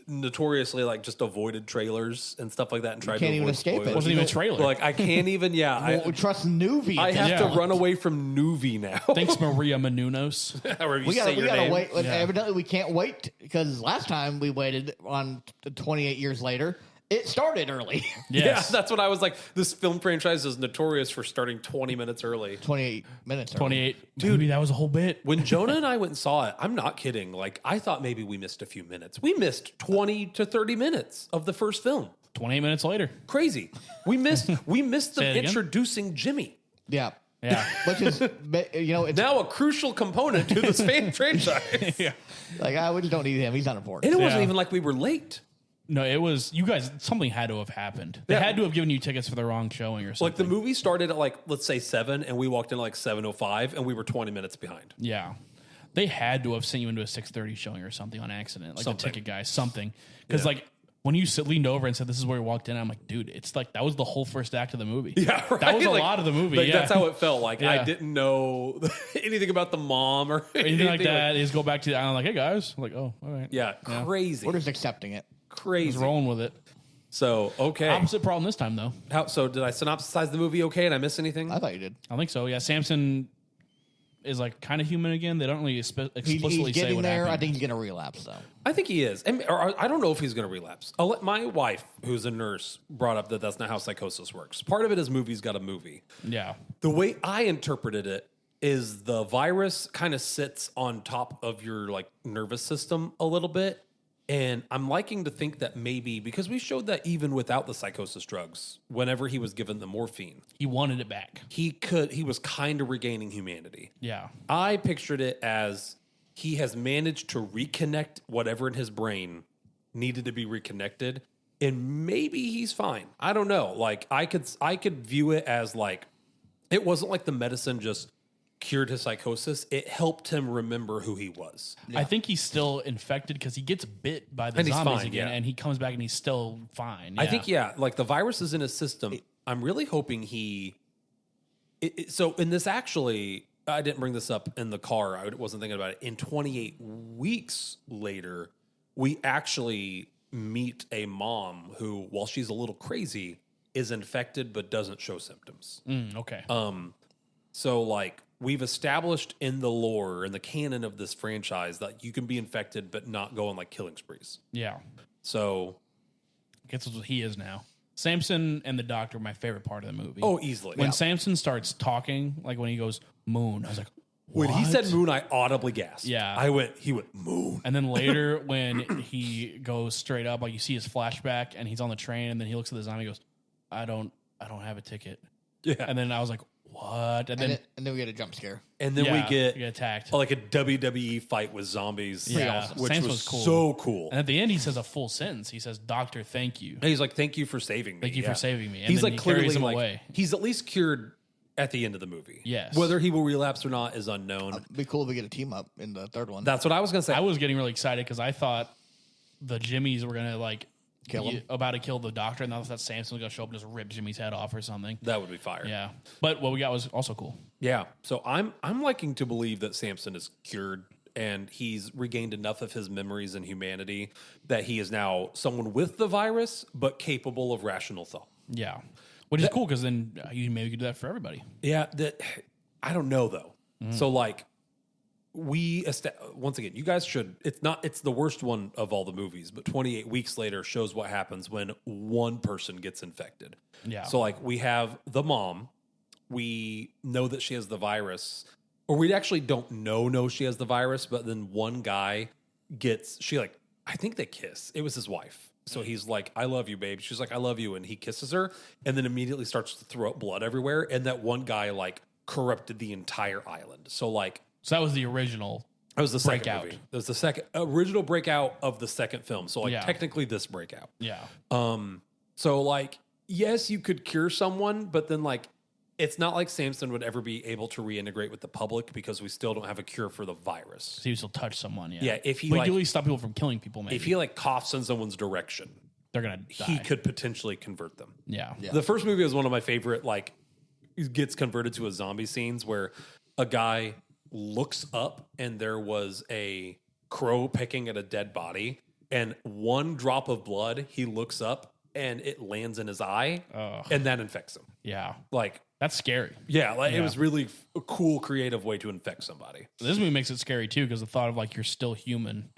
notoriously like just avoided trailers and stuff like that and tried can't to even avoid escape it. spoilers. Wasn't even a trailer. Like I can't even. Yeah, We trust Nuvi. I have Yeah. to run away from Nuvi now. Thanks, Maria Menounos. However you We say your gotta name. wait. Yeah. Evidently, we can't wait because last time we waited on 28 years later, it started early. Yes. Yeah, that's what I was like. This film franchise is notorious for starting 20 minutes early. 28 minutes. Early. 28. Dude, maybe that was a whole bit. When Jonah and I went and saw it, I'm not kidding. Like, I thought maybe we missed a few minutes. We missed 20 to 30 minutes of the first film. 28 minutes later. Crazy. We missed them Say it again? introducing Jimmy. Yeah. Yeah. Which is, it's Now a crucial component to this franchise. Yeah. like, we just don't need him. He's not important. And it wasn't Yeah. even like we were late. No, it was, you guys, something had to have happened. They Yeah. had to have given you tickets for the wrong showing or something. Like the movie started at like, let's say 7, and we walked in at like 7:05, and we were 20 minutes behind. Yeah. They had to have sent you into a 6:30 showing or something on accident. Like Something. the ticket guy, something. Because Yeah. like when you leaned over and said, this is where we walked in, I'm like, dude, it's like, that was the whole first act of the movie. Yeah, right? That was a Like- lot of the movie. Like, yeah. That's how it felt. Like I Yeah. didn't know anything about the mom or Anything like that is go back to the island like, hey guys. I'm like, oh, all right. Yeah, crazy, We're just accepting it. crazy. Just rolling with it. So okay. Opposite problem this time, though. So did I synopsize the movie okay? Did I miss anything? I thought you did. I think so. Yeah, Samson is like kind of human again. They don't really explicitly He's say getting what there. happened. I think he's going to relapse, though. I think he is. Or I don't know if he's going to relapse. My wife, who's a nurse, brought up that that's not how psychosis works. Part of it is movies got a movie. Yeah. The way I interpreted it is the virus kind of sits on top of your like nervous system a little bit. And I'm liking to think that maybe because we showed that even without the psychosis drugs, whenever he was given the morphine, He wanted it back. he was kind of regaining humanity. Yeah. I pictured it as he has managed to reconnect whatever in his brain needed to be reconnected, and maybe he's fine. I don't know. Like I could view it as like it wasn't like the medicine just cured his psychosis. It helped him remember who he was. I think he's still infected because he gets bit by the And he's zombies fine, again, yeah. and he comes back and he's still fine. I think like the virus is in his system. I'm really hoping he. So in this actually, I didn't bring this up in the car. I wasn't thinking about it. In 28 weeks later, we actually meet a mom who, while she's a little crazy, is infected but doesn't show symptoms. Okay. So like we've established in the lore and the canon of this franchise that you can be infected but not go on like killing sprees. yeah. So Guess what he is now. Samson and the doctor were my favorite part of the movie. easily. When Samson starts talking, like when he goes moon, I was like, When he "What?" said moon, I audibly gasped. Yeah. He went moon. And then later, when he goes straight up, like you see his flashback, and he's on the train, and then he looks at the zombie, and goes, "I don't have a ticket." Yeah. And then I was like, "What?" And then And then we get a jump scare. And then yeah, we get attacked. like a WWE fight with zombies. Yeah. Which Samson was was cool. so cool. And at the end, he says a full sentence. He says, "Doctor, thank you." And he's like, "Thank you for saving me. Thank you for saving me." And he's then like he carries clearly him like away. he's at least cured at the end of the movie. Yes. Whether he will relapse or not is unknown. It'd be cool if we get a team up in the third one. That's what I was gonna say. I was getting really excited because I thought the Jimmies were gonna like Kill him. about to kill the doctor, and I thought Samson was gonna show up and just rip Jimmy's head off or something. that would be fire. Yeah, but what we got was also cool. Yeah. So I'm liking to believe that Samson is cured and he's regained enough of his memories and humanity that he is now someone with the virus but capable of rational thought. Yeah, which is cool because then you maybe could do that for everybody. Yeah, I don't know though. So like once again, you guys should. It's the worst one of all the movies, but 28 weeks later shows what happens when one person gets infected. Yeah. So like we have the mom, we know that she has the virus, or we actually don't know she has the virus, but then one guy I think they kiss. It was his wife. So he's like, "I love you, babe." She's like, "I love you," and he kisses her, and then immediately starts to throw up blood everywhere. And that one guy like corrupted the entire island. So like. So that was the original. That was the second Breakout. movie. That was the second original breakout of the second film. So like Yeah. technically this breakout. Yeah, So like yes, you could cure someone, but then like it's not like Samson would ever be able to reintegrate with the public because we still don't have a cure for the virus. so you still touch someone. Yeah, Yeah, if he, but like- you at least stop people from killing people. Maybe If he like coughs in someone's direction, they're gonna die. he could potentially convert them. Yeah, Yeah. The first movie was one of my favorite, like, gets converted to a zombie scenes where a guy looks up and there was a crow pecking at a dead body. and one drop of blood, he looks up and it lands in his eye, and that infects him. Yeah. Like, That's scary. yeah, like it was really a cool, creative way to infect somebody. This movie makes it scary too because the thought of like you're still human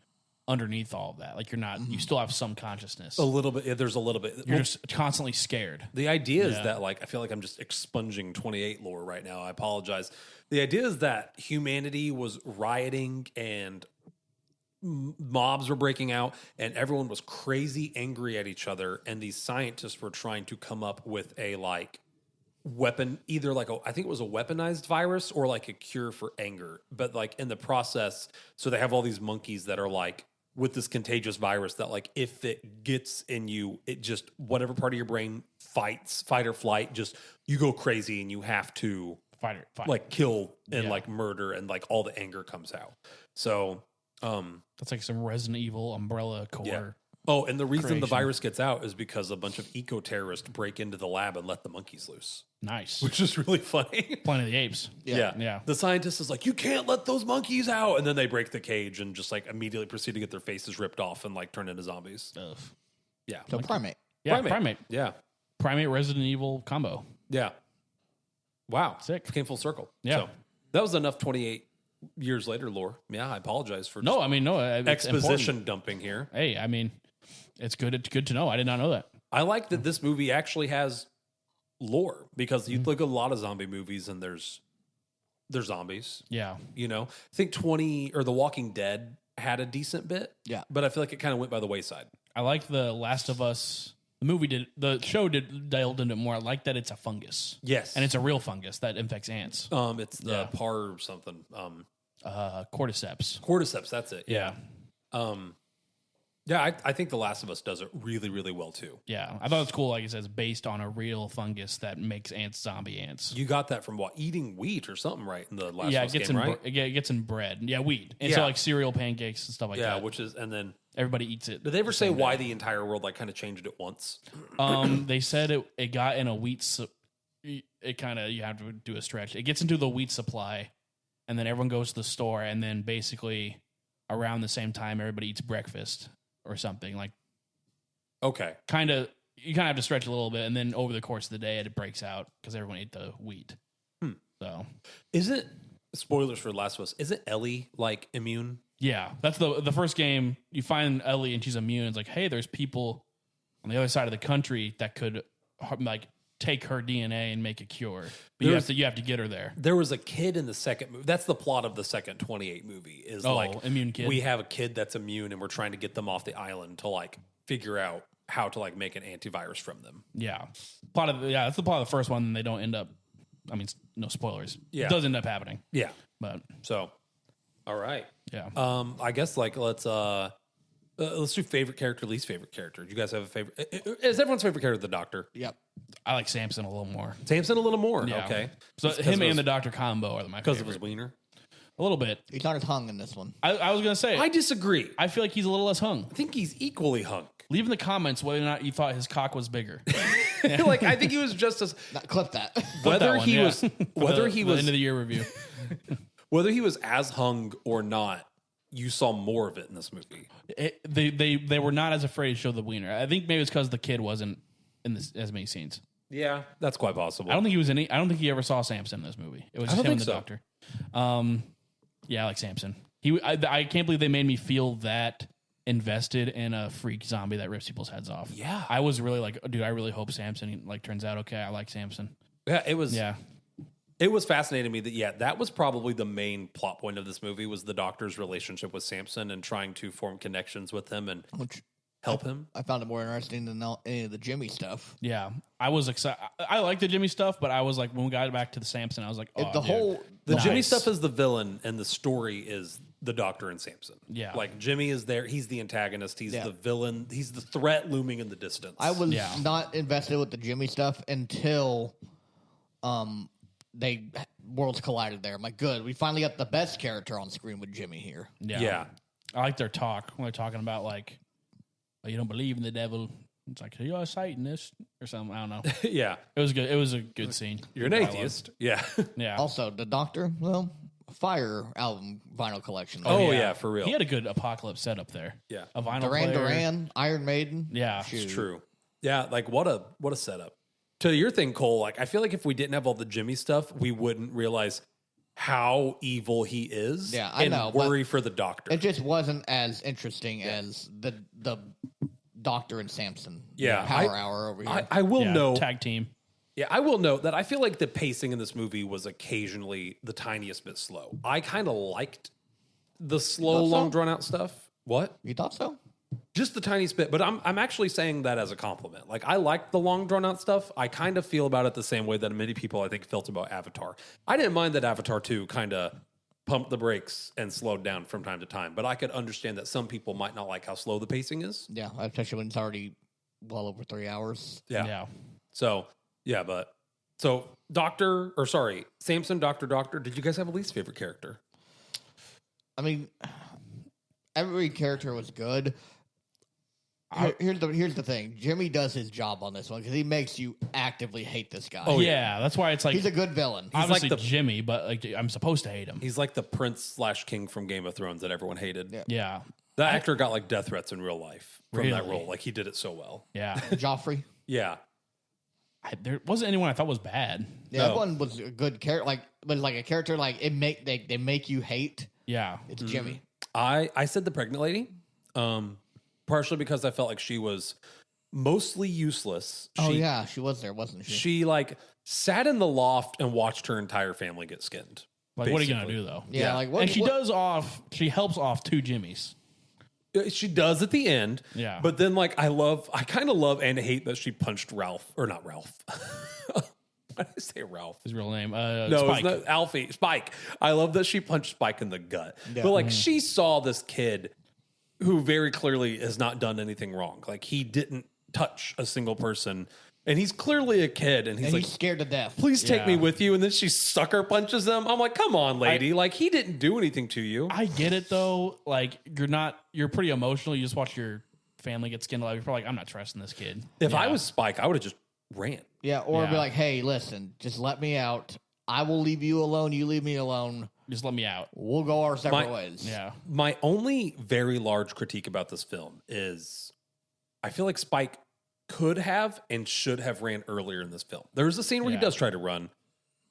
underneath all of that. Like you're not, you still have some consciousness. A little bit. Yeah, there's a little bit. You're just constantly scared. The idea is that, like, I feel like I'm just expunging 28 lore right now. I apologize. The idea is that humanity was rioting and mobs were breaking out and everyone was crazy angry at each other. And these scientists were trying to come up with a, like, weapon, either like I think it was a weaponized virus or like a cure for anger. But, like, in the process, so they have all these monkeys that are, like, with this contagious virus that, like, if it gets in you, it just, whatever part of your brain fight or flight, just, you go crazy and you have to Fight. like kill and like murder, and like all the anger comes out. So That's like some Resident Evil umbrella core. yeah. Oh, and the reason the creation. virus gets out is because a bunch of eco-terrorists break into the lab and let the monkeys loose, Nice. which is really funny. Planet of the Apes. Yeah. The scientist is like, you can't let those monkeys out. And then they break the cage and just like immediately proceed to get their faces ripped off and like turn into zombies. Ugh. Yeah. So primate. Yeah, primate. Yeah. Primate Resident Evil combo. Yeah. Wow. Sick. Came full circle. Yeah. So that was enough 28 years later lore. Yeah. I apologize for No, I mean, no. It's exposition important. dumping here. Hey, I mean, it's good. It's good to know. I did not know that. I like that this movie actually has lore, because you look at a lot of zombie movies and there's zombies. Yeah. You know, I think The Walking Dead had a decent bit. Yeah. But I feel like it kind of went by the wayside. I like the Last of Us. The show delved into it more. I like that it's a fungus. Yes. And it's a real fungus that infects ants. It's the par something. Cordyceps. Cordyceps, that's it. Yeah. Yeah, I think The Last of Us does it really, really well too. Yeah. I thought it's cool, like it says, based on a real fungus that makes ants zombie ants. You got that from what? Eating wheat or something, right? In the Last Yeah, of it Us gets game, in right? it gets in bread. Yeah, wheat. And Yeah. so like cereal pancakes and stuff like Yeah, that. which is, and then Everybody eats it. did they ever say why the entire world like kind of changed at once? They said it got in a wheat. It kind of, you have to do a stretch. It gets into the wheat supply, and then everyone goes to the store, and then basically around the same time, everybody eats breakfast or something. Like, Okay. you kind of have to stretch a little bit, and then over the course of the day, it breaks out because everyone ate the wheat. So, Isn't, spoilers for The Last of Us, isn't Ellie like immune? yeah, that's the first game. You find Ellie, and she's immune. It's like, hey, there's people on the other side of the country that could like take her DNA and make a cure, but you have to get her there. There was a kid in the second movie. That's the plot of the second 28 movie. Is like immune kid. we have a kid that's immune, and we're trying to get them off the island to like figure out how to like make an antivirus from them. Yeah, that's the plot of the first one. And they don't end up. I mean, no spoilers. Yeah. It does end up happening, Yeah. but So, all right. yeah. I guess like let's do favorite character, least favorite character. Do you guys have a favorite? Is everyone's favorite character the Doctor? Yep. I like Samson a little more. Samson a little more. Yeah. Okay. So Just 'cause him of and his- the Doctor combo are my because favorite. of his wiener. A little bit. He's not as hung in this one. I was gonna say. I disagree. I feel like he's a little less hung. I think he's equally hung. Leave in the comments whether or not you thought his cock was bigger. Like I think he was just as Clip that. whether That one, he yeah. was whether he The was end of the year review. whether he was as hung or not. You saw more of it in this movie. They were not as afraid to show the wiener. I think maybe it's because the kid wasn't in as many scenes. Yeah, that's quite possible. I don't think he was any. I don't think he ever saw Samson in this movie. It was just don't him and the think so. Doctor. Yeah, I like Samson. I can't believe they made me feel that invested in a freak zombie that rips people's heads off. Yeah. I was really like, dude, I really hope Samson like turns out okay. I like Samson. Yeah, it was. Yeah, It was fascinating to me that was probably the main plot point of this movie was the Doctor's relationship with Samson and trying to form connections with him and Which help him. I found it more interesting than any of the Jimmy stuff. yeah. I was excited. I like the Jimmy stuff, but I was like, when we got back to the Samson, I was like, oh, The dude. whole The Jimmy Nice. stuff is the villain, and the story is the Doctor and Samson. Yeah. like Jimmy is there. He's the antagonist. He's Yeah. the villain. He's the threat looming in the distance. I was Yeah. not invested with the Jimmy stuff until they worlds collided there. I'm like, good. We finally got the best character on screen with Jimmy here. Yeah. I like their talk when they're talking about like, oh, you don't believe in the devil. It's like, you're a Satanist or something. I don't know. yeah. It was good. It was a good scene. You're an I loved. atheist. Yeah. Yeah. Also, the Doctor, well, Fire album vinyl collection. Oh, yeah, for real. He had a good Apocalypse setup there. Yeah. A vinyl Duran player. Duran, Iron Maiden. Yeah. Shoot. It's true. Yeah, like what a setup. To your thing, Cole, like I feel like if we didn't have all the Jimmy stuff, we wouldn't realize how evil he is. Yeah, I and know, worry for the doctor. It just wasn't as interesting as the Doctor and Samson. Yeah, Power Hour over here. I will note. Tag team. Yeah, I will note that I feel like the pacing in this movie was occasionally the tiniest bit slow. I kind of liked the slow, Thought so? long, drawn out stuff. What? You thought so? Just the tiniest bit, but I'm actually saying that as a compliment. Like I like the long drawn out stuff. I kind of feel about it the same way that many people I think felt about Avatar. I didn't mind that Avatar 2 kind of pumped the brakes and slowed down from time to time, but I could understand that some people might not like how slow the pacing is. Yeah, especially when it's already well over 3 hours. Yeah. So Samson, Doctor. Did you guys have a least favorite character? I mean, every character was good. Here's the thing. Jimmy does his job on this one because he makes you actively hate this guy. Oh, yeah. That's why it's like, He's a good villain. obviously like the- Jimmy, but like I'm supposed to hate him. He's like the prince/king from Game of Thrones that everyone hated. Yeah. Yeah. That actor got like death threats in real life from that Really? role. Like he did it so well. Yeah. Joffrey. Yeah. There wasn't anyone I thought was bad. Yeah, No. that one was a good character. But like a character like they make you hate. Yeah. It's Jimmy. I said the pregnant lady, partially because I felt like she was mostly useless. She was there, wasn't she? She like sat in the loft and watched her entire family get skinned. Like, what are you going to basically. do, though? yeah, like what? And she what- she helps off 2 Jimmys. She does at the end. Yeah. But then like I kind of love and hate that she punched Ralph or not Ralph. Why did I say Ralph? His real name. No, Spike. it's not Alfie. Spike. I love that she punched Spike in the gut. Yeah. But like she saw this kid who very clearly has not done anything wrong. Like he didn't touch a single person. And he's clearly a kid. And he's and like, he's scared to death. please take me Yeah. with you. And then she sucker punches him. I'm like, come on, lady. Like he didn't do anything to you. I get it, though. Like, you're pretty emotional. You just watch your family get skinned alive. You're probably like, I'm not trusting this kid. If I Yeah. was Spike, I would have just ran. Yeah, or be Yeah. like, hey, listen, just let me out. I will leave you alone. You leave me alone. Just let me out. We'll go our separate ways. Yeah. My only very large critique about this film is I feel like Spike could have and should have ran earlier in this film. There's a scene where he Yeah. does try to run,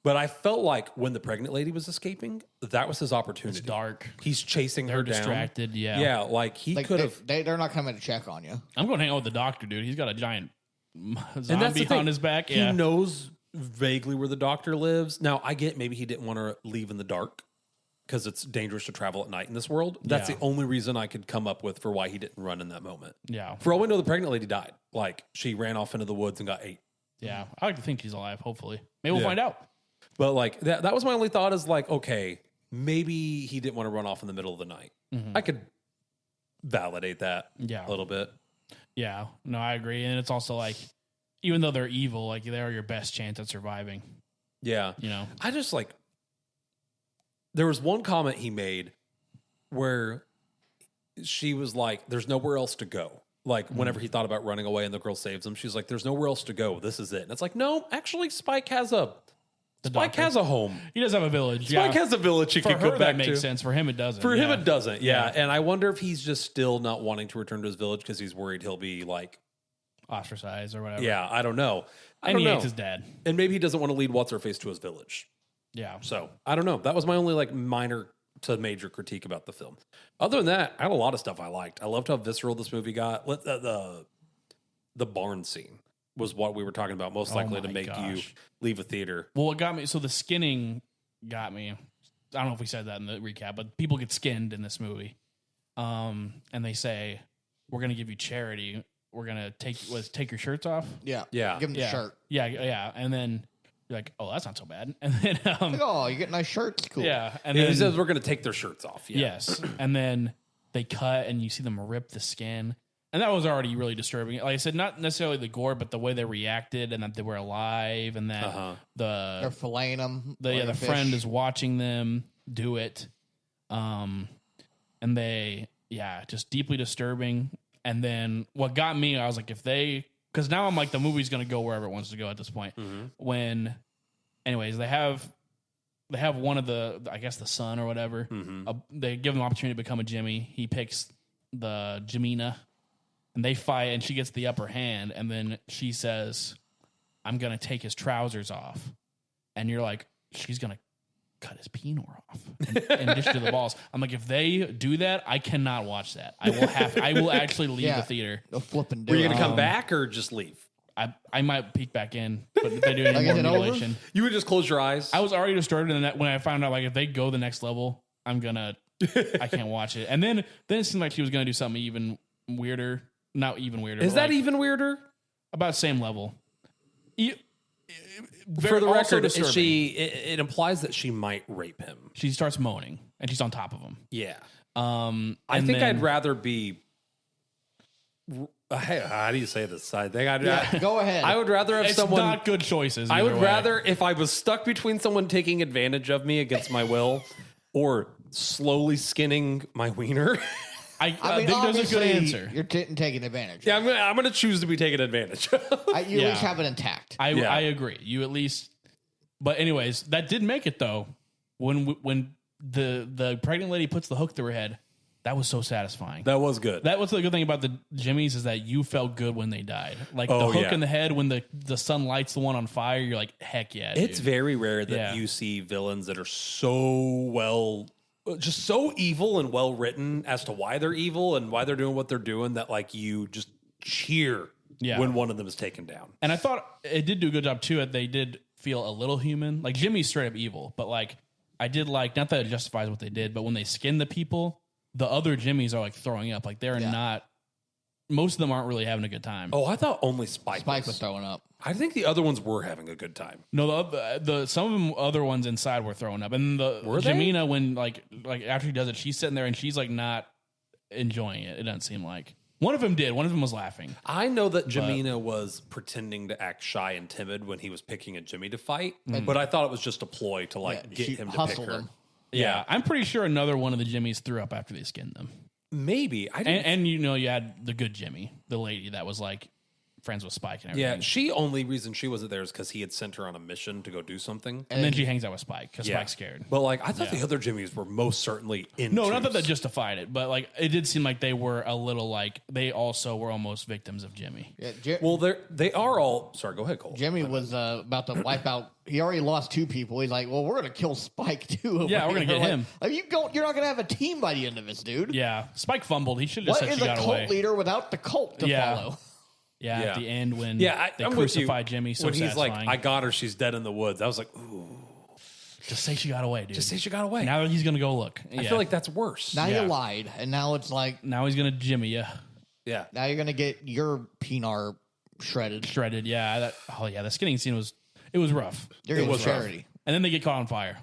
but I felt like when the pregnant lady was escaping, that was his opportunity. It's dark. He's chasing They're her down. distracted. Yeah. Yeah, like he Like could have. they're not coming to check on you. I'm going to hang out with the doctor, dude. He's got a giant And that's zombie the thing. on his back. He Yeah. knows vaguely where the doctor lives. Now, I get maybe he didn't want to leave in the dark because it's dangerous to travel at night in this world. That's Yeah. the only reason I could come up with for why he didn't run in that moment. Yeah. For all we know, the pregnant lady died. Like she ran off into the woods and got ate. Yeah. I like to think he's alive, hopefully. Maybe we'll Yeah. find out. But like that was my only thought is like, okay, maybe he didn't want to run off in the middle of the night. I could validate that Yeah. a little bit. Yeah. No, I agree. And it's also like, even though they're evil, like they are your best chance at surviving, Yeah. you know? I just like there was one comment he made where she was like, there's nowhere else to go. Like whenever he thought about running away and the girl saves him, she's like, there's nowhere else to go. This is it. And it's like, no, actually Spike has a doctor. home. He does have a village. Spike yeah. has a village he For could her, go that back makes to. sense. For him, it doesn't. For him, Yeah. it doesn't. Yeah. Yeah. And I wonder if he's just still not wanting to return to his village because he's worried he'll be like, Ostracized or whatever. yeah, I don't know. I And don't he know. hates his dad. And maybe he doesn't want to lead What's Her Face to his village. Yeah. So I don't know. That was my only like minor to major critique about the film. Other than that, I had a lot of stuff I liked. I loved how visceral this movie got. The barn scene was what we were talking about, most likely to my make you gosh. leave a theater. Well, it got me. So the skinning got me. I don't know if we said that in the recap, but people get skinned in this movie. And they say, we're going to give you charity. We're going to take your shirts off. Yeah. Yeah. Give him the Yeah. shirt. Yeah. Yeah. And then you're like, oh, that's not so bad. And then, Like, oh, you get nice shirts. Cool. yeah. And And then, he says we're going to take their shirts off. Yeah. yes. And then they cut and you see them rip the skin. And that was already really disturbing. Like I said, not necessarily the gore, but the way they reacted and that they were alive and that They're filleting them. the friend is watching them do it. And they, just deeply disturbing. And then what got me, I was like, because now I'm like, the movie's going to go wherever it wants to go at this point. Anyways, they have they have one of the son or whatever. They give him the opportunity to become a Jimmy. He picks the Jimina, and they fight, and she gets the upper hand, and then she says, "I'm gonna take his trousers off," and you're like, she's gonna cut his penor off and dish to the balls. I'm like, if they do that, I cannot watch that. I will actually leave the theater. They'll flip and do Were you it. going to come back or just leave? I might peek back in, but if they do any more is it over? mutilation, You would just close your eyes? I was already disturbed, and when I found out like if they go the next level, I can't watch it. And then it seemed like she was gonna do something even weirder, not even weirder. Is but that like even weirder? about the same level? For the also record, is disturbing. it implies that she might rape him. She starts moaning, and she's on top of him. Yeah. I I think I'd rather be. How do you say this? I think I'd. Go ahead. I would rather have It's someone. not good choices. I either would way. rather if I was stuck between someone taking advantage of me against my will, or slowly skinning my wiener. I mean, think there's a good obviously, answer. You're taking advantage. Yeah, I'm gonna choose to be taken advantage. You Yeah. at least have it intact. I Yeah. agree. You at least. But anyways, that did make it though. When the pregnant lady puts the hook through her head, that was so satisfying. That was good. That was the good thing about the Jimmys is that you felt good when they died. Like the Oh, hook yeah. in the head when the sun lights the one on fire, you're like, heck yeah. It's dude. very rare that Yeah. you see villains that are just so evil and well written as to why they're evil and why they're doing what they're doing that like you just cheer Yeah. when one of them is taken down. And I thought it did do a good job too. They did feel a little human. Like Jimmy's straight up evil, but like I did like, not that it justifies what they did, but when they skin the people, the other Jimmys are like throwing up. Like they're not. Most of them aren't really having a good time. Oh, I thought only Spike Spike was throwing up. I think the other ones were having a good time. No, the some of them other ones inside were throwing up, and Were they? Jimina when like after he does it, she's sitting there and she's like not enjoying it. It doesn't seem like one of them did. One of them was laughing. I know that Jimina was pretending to act shy and timid when he was picking a Jimmy to fight, but I thought it was just a ploy to like Yeah, get she him to pick hustled her. him. Yeah, I'm pretty sure another one of the Jimmys threw up after they skinned them. Maybe I didn't. And you had the good Jimmy, the lady that was like friends with Spike and everything. Yeah, she only reason she wasn't there is because he had sent her on a mission to go do something. And then she hangs out with Spike because Yeah. Spike's scared. But like, I thought the other Jimmys were most certainly in. No, not that that justified it, but like it did seem like they were a little like they also were almost victims of Jimmy. Yeah, Well, they are all. Sorry, go ahead, Cole. Jimmy was about to wipe out. He already lost 2 people. He's like, "Well, we're gonna kill Spike too." over Yeah, we're gonna here." get Like, him. You're not gonna have a team by the end of this, dude. Yeah, Spike fumbled. He should have What said is she a got cult away. leader without the cult to Yeah. follow? Yeah, Yeah. at the end when I'm they with you. crucified Jimmy, so when he's like, satisfying. "I got her. She's dead in the woods." I was like, "Ooh, just say she got away, dude. just say she got away." Now he's gonna go look. I feel like that's worse. Now Yeah. you lied, and now it's like now he's gonna Jimmy you Yeah, now you're gonna get your peanut shredded. shredded. Yeah, the skinning scene was rough. You're gonna was rough. charity. And then they get caught on fire.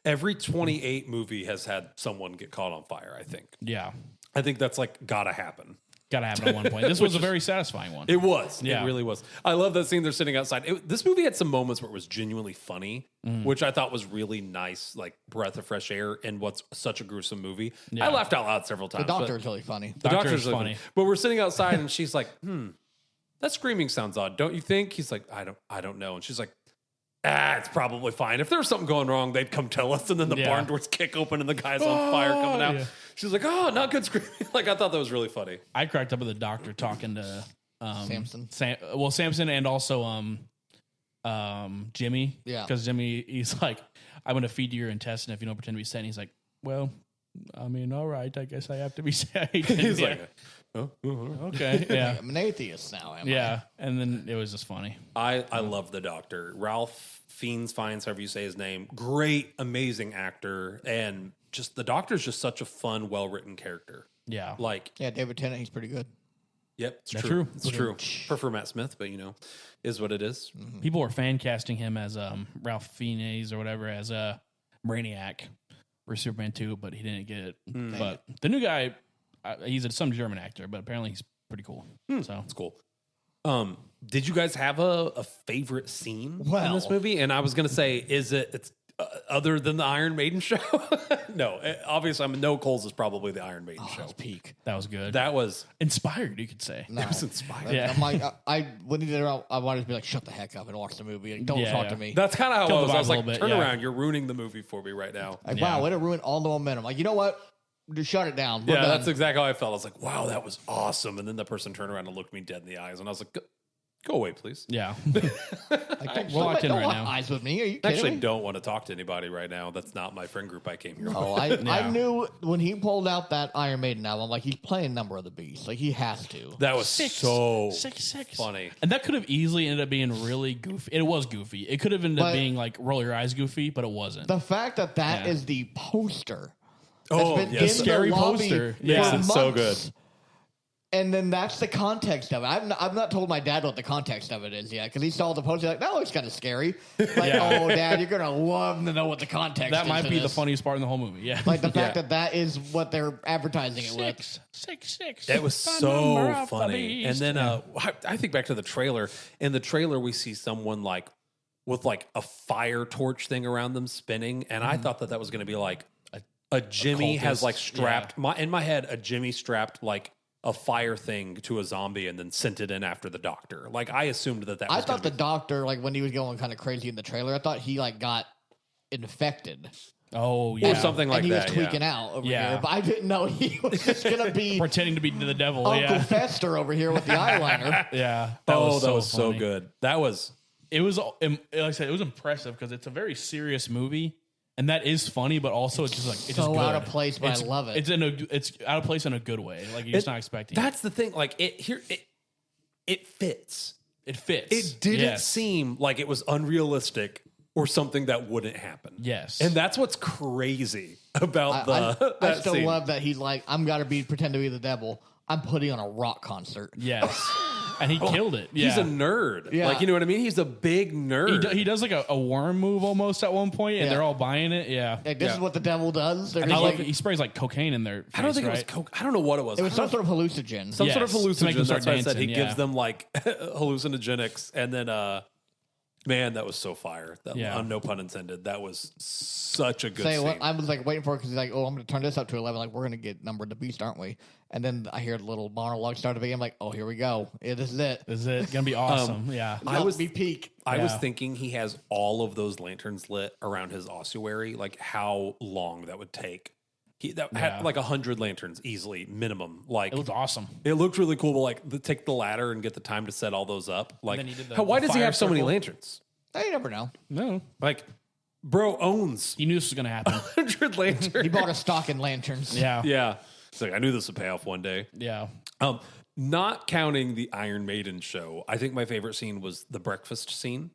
every 28 movie has had someone get caught on fire. Yeah, I think that's like gotta happen. gotta happen at one point. This was a very satisfying one. It was. Yeah. It really was. I love that scene. They're sitting outside. This movie had some moments where it was genuinely funny, which I thought was really nice, like breath of fresh air in what's such a gruesome movie. Yeah. I laughed out loud several The times. doctor but is really funny. the Doctor's doctor's really funny. But we're sitting outside, and she's like, that screaming sounds odd, don't you think? He's like, I don't know. And she's like, it's probably fine. If there was something going wrong, they'd come tell us. And then the Yeah. barn doors kick open, and the guy's on fire coming out. yeah. She's like, oh, not good screaming. Like, I thought that was really funny. I cracked up with the doctor talking to Samson. Samson and also Jimmy. Yeah. Because Jimmy, he's like, I'm going to feed you your intestine if you don't pretend to be sane. He's like, well, I mean, all right, I guess I have to be sane. He's Yeah. like, oh, okay, yeah. I'm an atheist now. Am I? Yeah, and then it was just funny. I love the doctor. Ralph Fiennes, however you say his name. Great, amazing actor. And just the doctor's just such a fun, well-written character. Yeah, Like, Yeah, David Tennant. He's pretty good. yep, it's That's true. true. It's true. Prefer Matt Smith, but is what it is. people were fan casting him as Ralph Fiennes or whatever as Brainiac for Superman 2, but he didn't get it. But the new guy, he's some German actor, but apparently he's pretty cool. So It's cool. Did you guys have a favorite scene in this Well- movie? And I was going to say, other than the Iron Maiden show. No, obviously, No Coles is probably the Iron Maiden show. That's peak. That was good. That was inspired, you could say. No. It was inspiring. Yeah. I'm like, when he did it, I wanted to be like, shut the heck up and watch the movie. Like, don't talk to me. That's kind of how Kill I the was. I was vibe a like, little bit, turn yeah. around. You're ruining the movie for me right now. Like, Yeah. wow, way to ruin all the momentum. Like, you know what? Just shut it down. We're Yeah, done. that's exactly how I felt. I was like, wow, that was awesome. And then the person turned around and looked me dead in the eyes. And I was like, go away, please. Yeah. Like, we're locked in don't right lock now. eyes with me. Are you I kidding actually me? don't want to talk to anybody right now. That's not my friend group I came here with. Oh, I Yeah. knew when he pulled out that Iron Maiden album, I'm like, he's playing Number of the Beast. Like, he has to. That was so six. funny. And that could have easily ended up being really goofy. It was goofy. It could have ended up But- being like roll your eyes goofy, but it wasn't. The fact that that Yeah. is the poster. Oh, that's been yes. in Scary the lobby poster. for Yes, it's so months. good. And then that's the context of it. I've not told my dad what the context of it is yet because he saw the poster like that looks kind of scary. Like, Yeah. oh, Dad, you're gonna love to know what the context. that is might to be the this. funniest part in the whole movie. Yeah. Like the fact that is what they're advertising it with. Six. That was The number so of the funny. And beast. then I think back to the trailer. In the trailer, we see someone like with like a fire torch thing around them spinning, and I thought that was going to be like a Jimmy has cultist, like strapped in my head a Jimmy strapped like a fire thing to a zombie and then sent it in after the doctor. Like I assumed that was I thought gonna the doctor, like when he was going kind of crazy in the trailer, I thought he like got infected Oh yeah. or something like and he that. was tweaking out over Yeah. here. But I didn't know he was just gonna be Pretending to be the devil. Uncle Yeah. Fester over here with the eyeliner. Yeah. that was so funny. good. That was It was, like I said, it was impressive because it's a very serious movie, and that is funny, but also it's just like it's just So good. out of place, but I love it. It's out of place in a good way. Like you're just not expecting. that's the thing. Like it fits. It fits. It didn't Yes. seem like it was unrealistic or something that wouldn't happen. Yes. And that's what's crazy about I that still scene. love that he's like, I'm gotta pretend to be the devil. I'm putting on a rock concert. Yes. And he killed it. Yeah. He's a nerd. Yeah. Like, you know what I mean? He's a big nerd. He does like a worm move almost at one point, and Yeah. they're all buying it. Yeah. Like, this is what the devil does. They're And just he sprays like cocaine in their face, I don't think right? it was coke. I don't know what it was. it was I some don't- sort of hallucinogen. some sort of Yes, to make them hallucinogen. start That's why I said he dancing, gives yeah. them like hallucinogenics. And then, man, that was so fire. That, Yeah. no pun intended. That was such a good Say scene. what I was like waiting for it because he's like, oh, I'm going to turn this up to 11. Like, we're going to get Number of the Beast, aren't we? And then I hear the little monologue start of the game. Like, oh, here we go. Yeah, this is it. Is it gonna be awesome? Yeah. I was be peak. I was Yeah. thinking he has all of those lanterns lit around his ossuary. Like how long that would take. He Yeah. had like 100 lanterns easily minimum. Like It was awesome. it looked really cool. But like take the ladder and get the time to set all those up. Like then he did the- why the does he fire have so many circle. lanterns? You never know. No. Like bro owns He knew this was gonna happen. 100 lanterns. He bought a stock in lanterns. Yeah. Yeah. It's like I knew this would pay off one day. Yeah. Not counting the Iron Maiden show, I think my favorite scene was the breakfast scene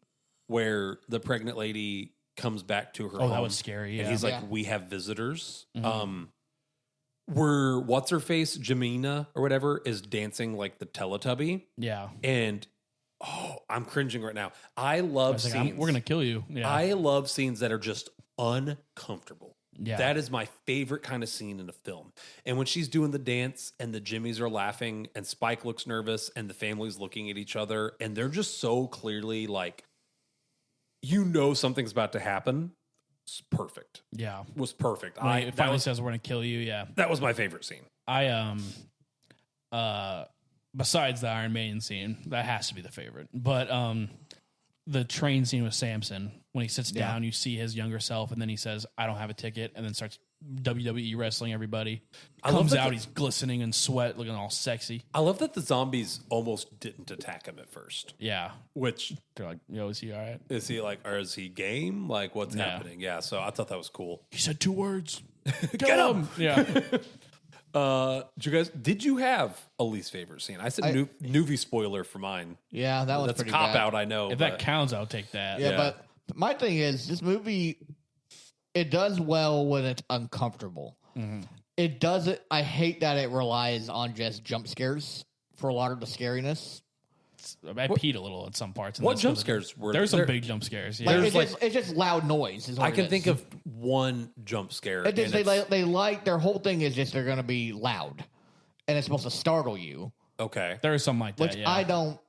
where the pregnant lady comes back to her Oh, home. that was scary, And yeah. he's like, Yeah. we have visitors. Where what's her face, Jamina or whatever, is dancing like the Teletubby. Yeah. And I'm cringing right now. I love I was like, scenes. we're gonna kill you. Yeah. I love scenes that are just uncomfortable. Yeah. That is my favorite kind of scene in a film. And when she's doing the dance and the Jimmies are laughing and Spike looks nervous and the family's looking at each other and they're just so clearly like, you know, something's about to happen. It's perfect. yeah. Was perfect. When he that finally was, says we're gonna kill you. Yeah. that was my favorite scene. I besides the Iron Maiden scene, that has to be the favorite. But the train scene with Samson, when he sits down, you see his younger self, and then he says, "I don't have a ticket," and then starts WWE wrestling everybody. love Comes that out, the- he's glistening in sweat, looking all sexy. I love that the zombies almost didn't attack him at first, Yeah, which they're like, "Yo, is he all right?" is he like, or is he game? Like what's Yeah. happening? Yeah. So I thought that was cool. He said 2 words. Get him! Yeah. Did you have a least favorite scene? I said Nuvi spoiler for mine. Yeah, that was That's a pretty cop bad. out, I know. If but that counts, I'll take that. Yeah, Yeah. but my thing is, this movie, it does well when it's uncomfortable. Mm-hmm. It doesn't. I hate that it relies on just jump scares for a lot of the scariness. I peed a little at some parts. in What this jump because scares were There's some there? big jump scares. Yeah. Like, There's it's just loud noise. Is what I can it think is. of one jump scare. It just, and they like their whole thing is just they're going to be loud, and it's supposed to startle you, okay. There is something like that. which yeah. I don't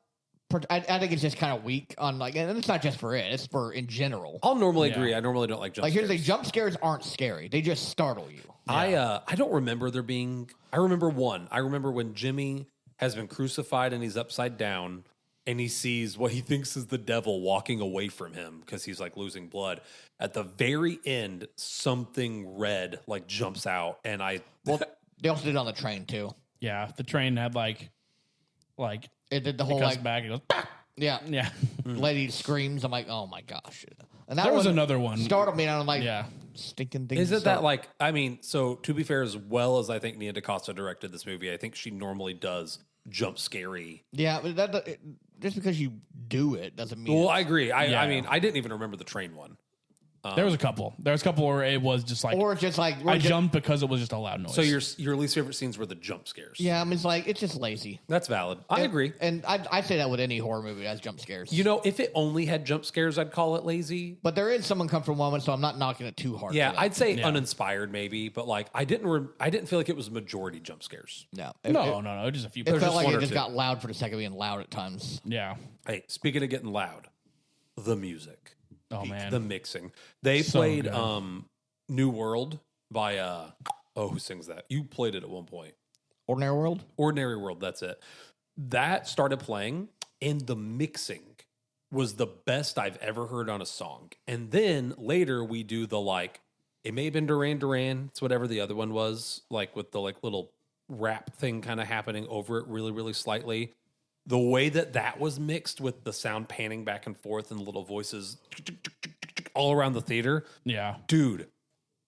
I think it's just kind of weak on like, and it's not just for it; it's for in general. I'll normally agree. I normally don't like jump Like scares. here's the jump scares aren't scary; they just startle you. I don't remember there being. I remember one. I remember when Jimmy has been crucified and he's upside down, and he sees what he thinks is the devil walking away from him because he's like losing blood. At the very end, something red like jumps out, and Well, they also did it on the train too. Yeah, the train had like It did the whole it comes like back. It goes. "Bah!" yeah, Yeah, lady screams. I'm like, oh my gosh. And that there was another one. startled me, and I'm like, Yeah. stinking thing. Is it that like I mean, so to be fair, as well as I think Nia DaCosta directed this movie, I think she normally does jump scary. Yeah, but just because you do it doesn't mean. Well, I agree. I Yeah. mean, I didn't even remember the train one. There was a couple. There was a couple where it was just like or it's just like I jumped because it was just a loud noise. So your least favorite scenes were the jump scares. Yeah, I mean, it's like it's just lazy. That's valid. I agree. And I say that with any horror movie that has jump scares. You know, if it only had jump scares, I'd call it lazy. But there is some uncomfortable moments, so I'm not knocking it too hard. Yeah, for that. I'd say uninspired maybe, but like I didn't feel like it was majority jump scares. no, no, just a few. It felt just like one it or just two. got loud for the sake of being loud at times. Yeah. Hey, speaking of getting loud, the music, Oh man. the mixing. They So played good. New World by who sings that? You played it at one point. Ordinary World. Ordinary World, that's it. That started playing, and the mixing was the best I've ever heard on a song. And then later we do the like, it may have been Duran Duran, it's whatever the other one was, like with the like little rap thing kind of happening over it really, really slightly. The way that was mixed with the sound panning back and forth and little voices all around the theater, Yeah. dude,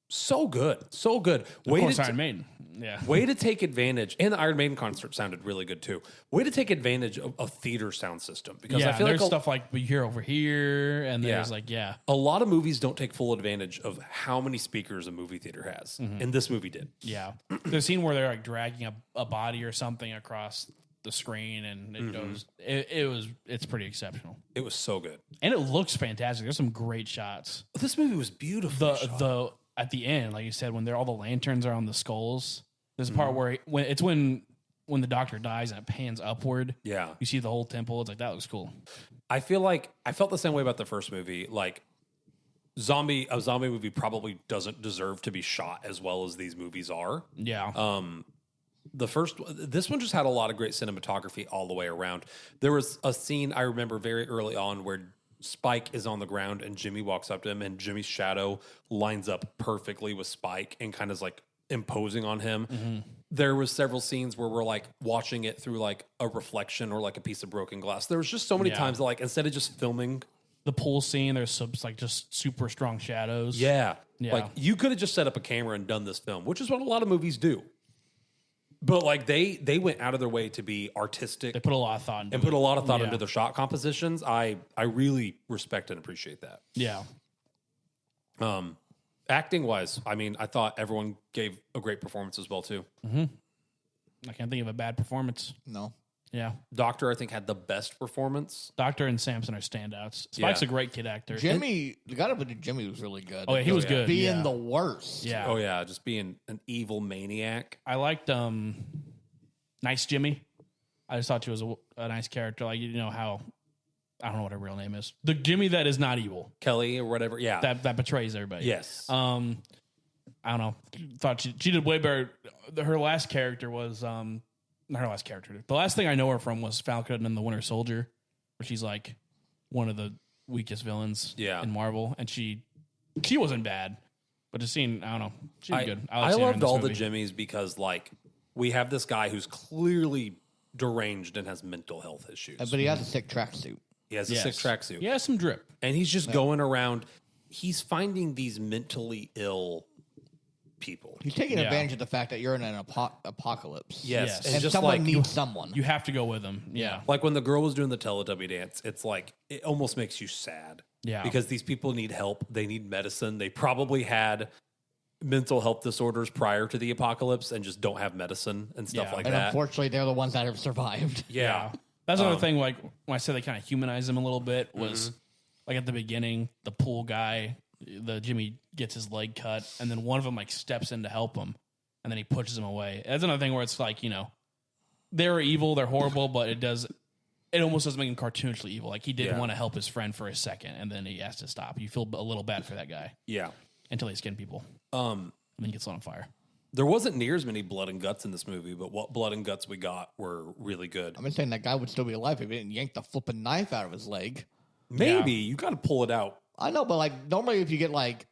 so good, so good. Of course, Iron Maiden. Yeah. Way to take advantage, and the Iron Maiden concert sounded really good too. Way to take advantage of a theater sound system because Yeah, I feel there's like stuff like we hear over here, and there's Yeah. like, yeah. a lot of movies don't take full advantage of how many speakers a movie theater has, and this movie did. Yeah. The scene where they're like dragging a body or something across the screen and it goes, it's pretty exceptional. It was so good. And it looks fantastic. There's some great shots. This movie was beautiful. The at the end, like you said, when all the lanterns are on the skulls, there's a part where when the doctor dies and it pans upward. Yeah. You see the whole temple. It's like, that looks cool. I feel like I felt the same way about the first movie. Like a zombie movie probably doesn't deserve to be shot as well as these movies are. Yeah. This one just had a lot of great cinematography all the way around. There was a scene I remember very early on where Spike is on the ground and Jimmy walks up to him and Jimmy's shadow lines up perfectly with Spike and kind of is like imposing on him. There was several scenes where we're like watching it through like a reflection or like a piece of broken glass. There was just so many times that, like, instead of just filming. The pool scene, there's some like just super strong shadows. Yeah. Yeah. Like you could have just set up a camera and done this film, which is what a lot of movies do. But like they went out of their way to be artistic They put a lot of thought into and put a lot of thought Yeah. into their shot compositions. I really respect and appreciate that. Yeah. Acting wise, I mean, I thought everyone gave a great performance as well too. I can't think of a bad performance. No. Yeah. Doctor, I think, had the best performance. Doctor and Samson are standouts. Spike's Yeah. a great kid actor. Jimmy, the guy that did Jimmy was really good. Oh, yeah, he was good. Being yeah. the worst. Yeah. Oh yeah, just being an evil maniac. I liked Nice Jimmy. I just thought she was a nice character. Like, you know how, I don't know what her real name is. The Jimmy that is not evil. Kelly or whatever. Yeah. That betrays everybody. Yes. I don't know. Thought she did way better. Her last character was not her last character. The last thing I know her from was Falcon and the Winter Soldier, where she's like one of the weakest villains in Marvel, and she wasn't bad, but just seeing, I don't know, she was good. I like seeing her in loved this all the movie. Jimmies because like we have this guy who's clearly deranged and has mental health issues. But he has a sick tracksuit. He has a sick tracksuit. Yeah, some drip. And he's just going around. He's finding these mentally ill people. He's taking advantage of the fact that you're in an apocalypse. Yes. Yes. And just someone like needs someone. You have to go with him. Yeah. like when the girl was doing the Teletubby dance, it's like it almost makes you sad. Yeah. Because these people need help. They need medicine. They probably had mental health disorders prior to the apocalypse and just don't have medicine and stuff Yeah. like and that. unfortunately, they're the ones that have survived. Yeah. That's another thing, like, when I said they kind of humanize him a little bit, was like at the beginning, the pool guy, the Jimmy gets his leg cut, and then one of them like steps in to help him, and then he pushes him away. That's another thing where it's like, you know, they're evil, they're horrible, but it it almost doesn't make him cartoonishly evil. Like he did Yeah. want to help his friend for a second, and then he has to stop. You feel a little bad for that guy Yeah. until he skin people, and then he gets lit on fire. There wasn't near as many blood and guts in this movie, but what blood and guts we got were really good. I'm just saying that guy would still be alive if he didn't yank the flipping knife out of his leg. Maybe you got to pull it out. I know, but like normally if you get like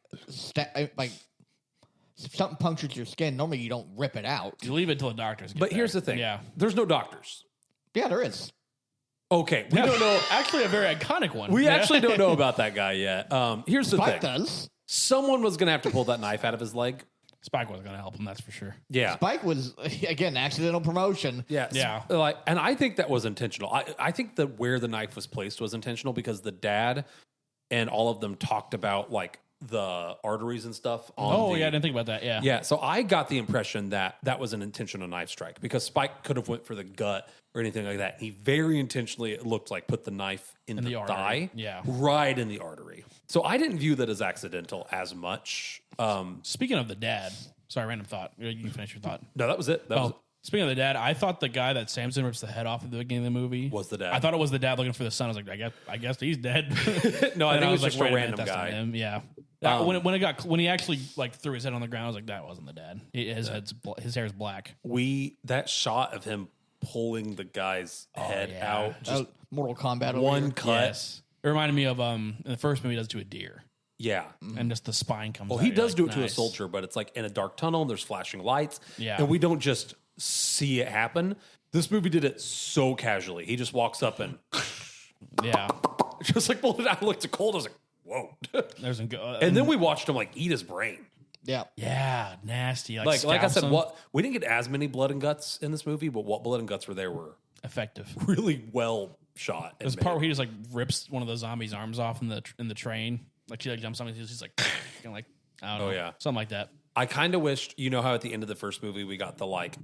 something punctures your skin, normally you don't rip it out. You leave it till the doctors. Get But there. here's the thing. Yeah, There's no doctors. Yeah, there is. Okay. We don't know. Actually, a very iconic one. We Yeah. actually don't know about that guy yet. Here's the Spike thing. does. Someone was going to have to pull that knife out of his leg. Spike wasn't going to help him. That's for sure. Yeah. Spike was again accidental promotion. Yeah. Yeah. Like, and I think that was intentional. I think that where the knife was placed was intentional because the dad and all of them talked about like the arteries and stuff. On I didn't think about that. Yeah. Yeah, so I got the impression that that was an intentional knife strike because Spike could have went for the gut or anything like that. He very intentionally, it looked like, put the knife in the artery. thigh, Yeah. right in the artery. So I didn't view that as accidental as much. Speaking of the dad, sorry, random thought. You can finish your thought. No, that was it. That was Speaking of the dad, I thought the guy that Samson rips the head off at the beginning of the movie Was the dad. I thought it was the dad looking for the son. I was like, I guess he's dead. No, I And think it was like, just a wait minute, random that's not guy. him. Yeah. When he actually like threw his head on the ground, I was like, that wasn't the dad. His hair is black. That shot of him pulling the guy's head yeah. out, just Mortal Kombat. over one here. cut. Yes. It reminded me of in the first movie he does to a deer. Yeah. And just the spine comes Well, out. he You're does like, do it to a nice. soldier, but it's like in a dark tunnel and there's flashing lights. Yeah. And we don't just see it happen. This movie did it so casually. He just walks up and Yeah. just like pulled it out. It looked cold. I was like, whoa. There's some And then we watched him like eat his brain. Yeah. yeah, nasty. Like I scalps said, him. we didn't get as many blood and guts in this movie, but what blood and guts were there were Effective. really well shot. There's a part where he just like rips one of the zombies' arms off in the train. Like she like jumps on it, he's like, kind of like I don't know, yeah. something like that. I kind of wished, you know how at the end of the first movie we got the like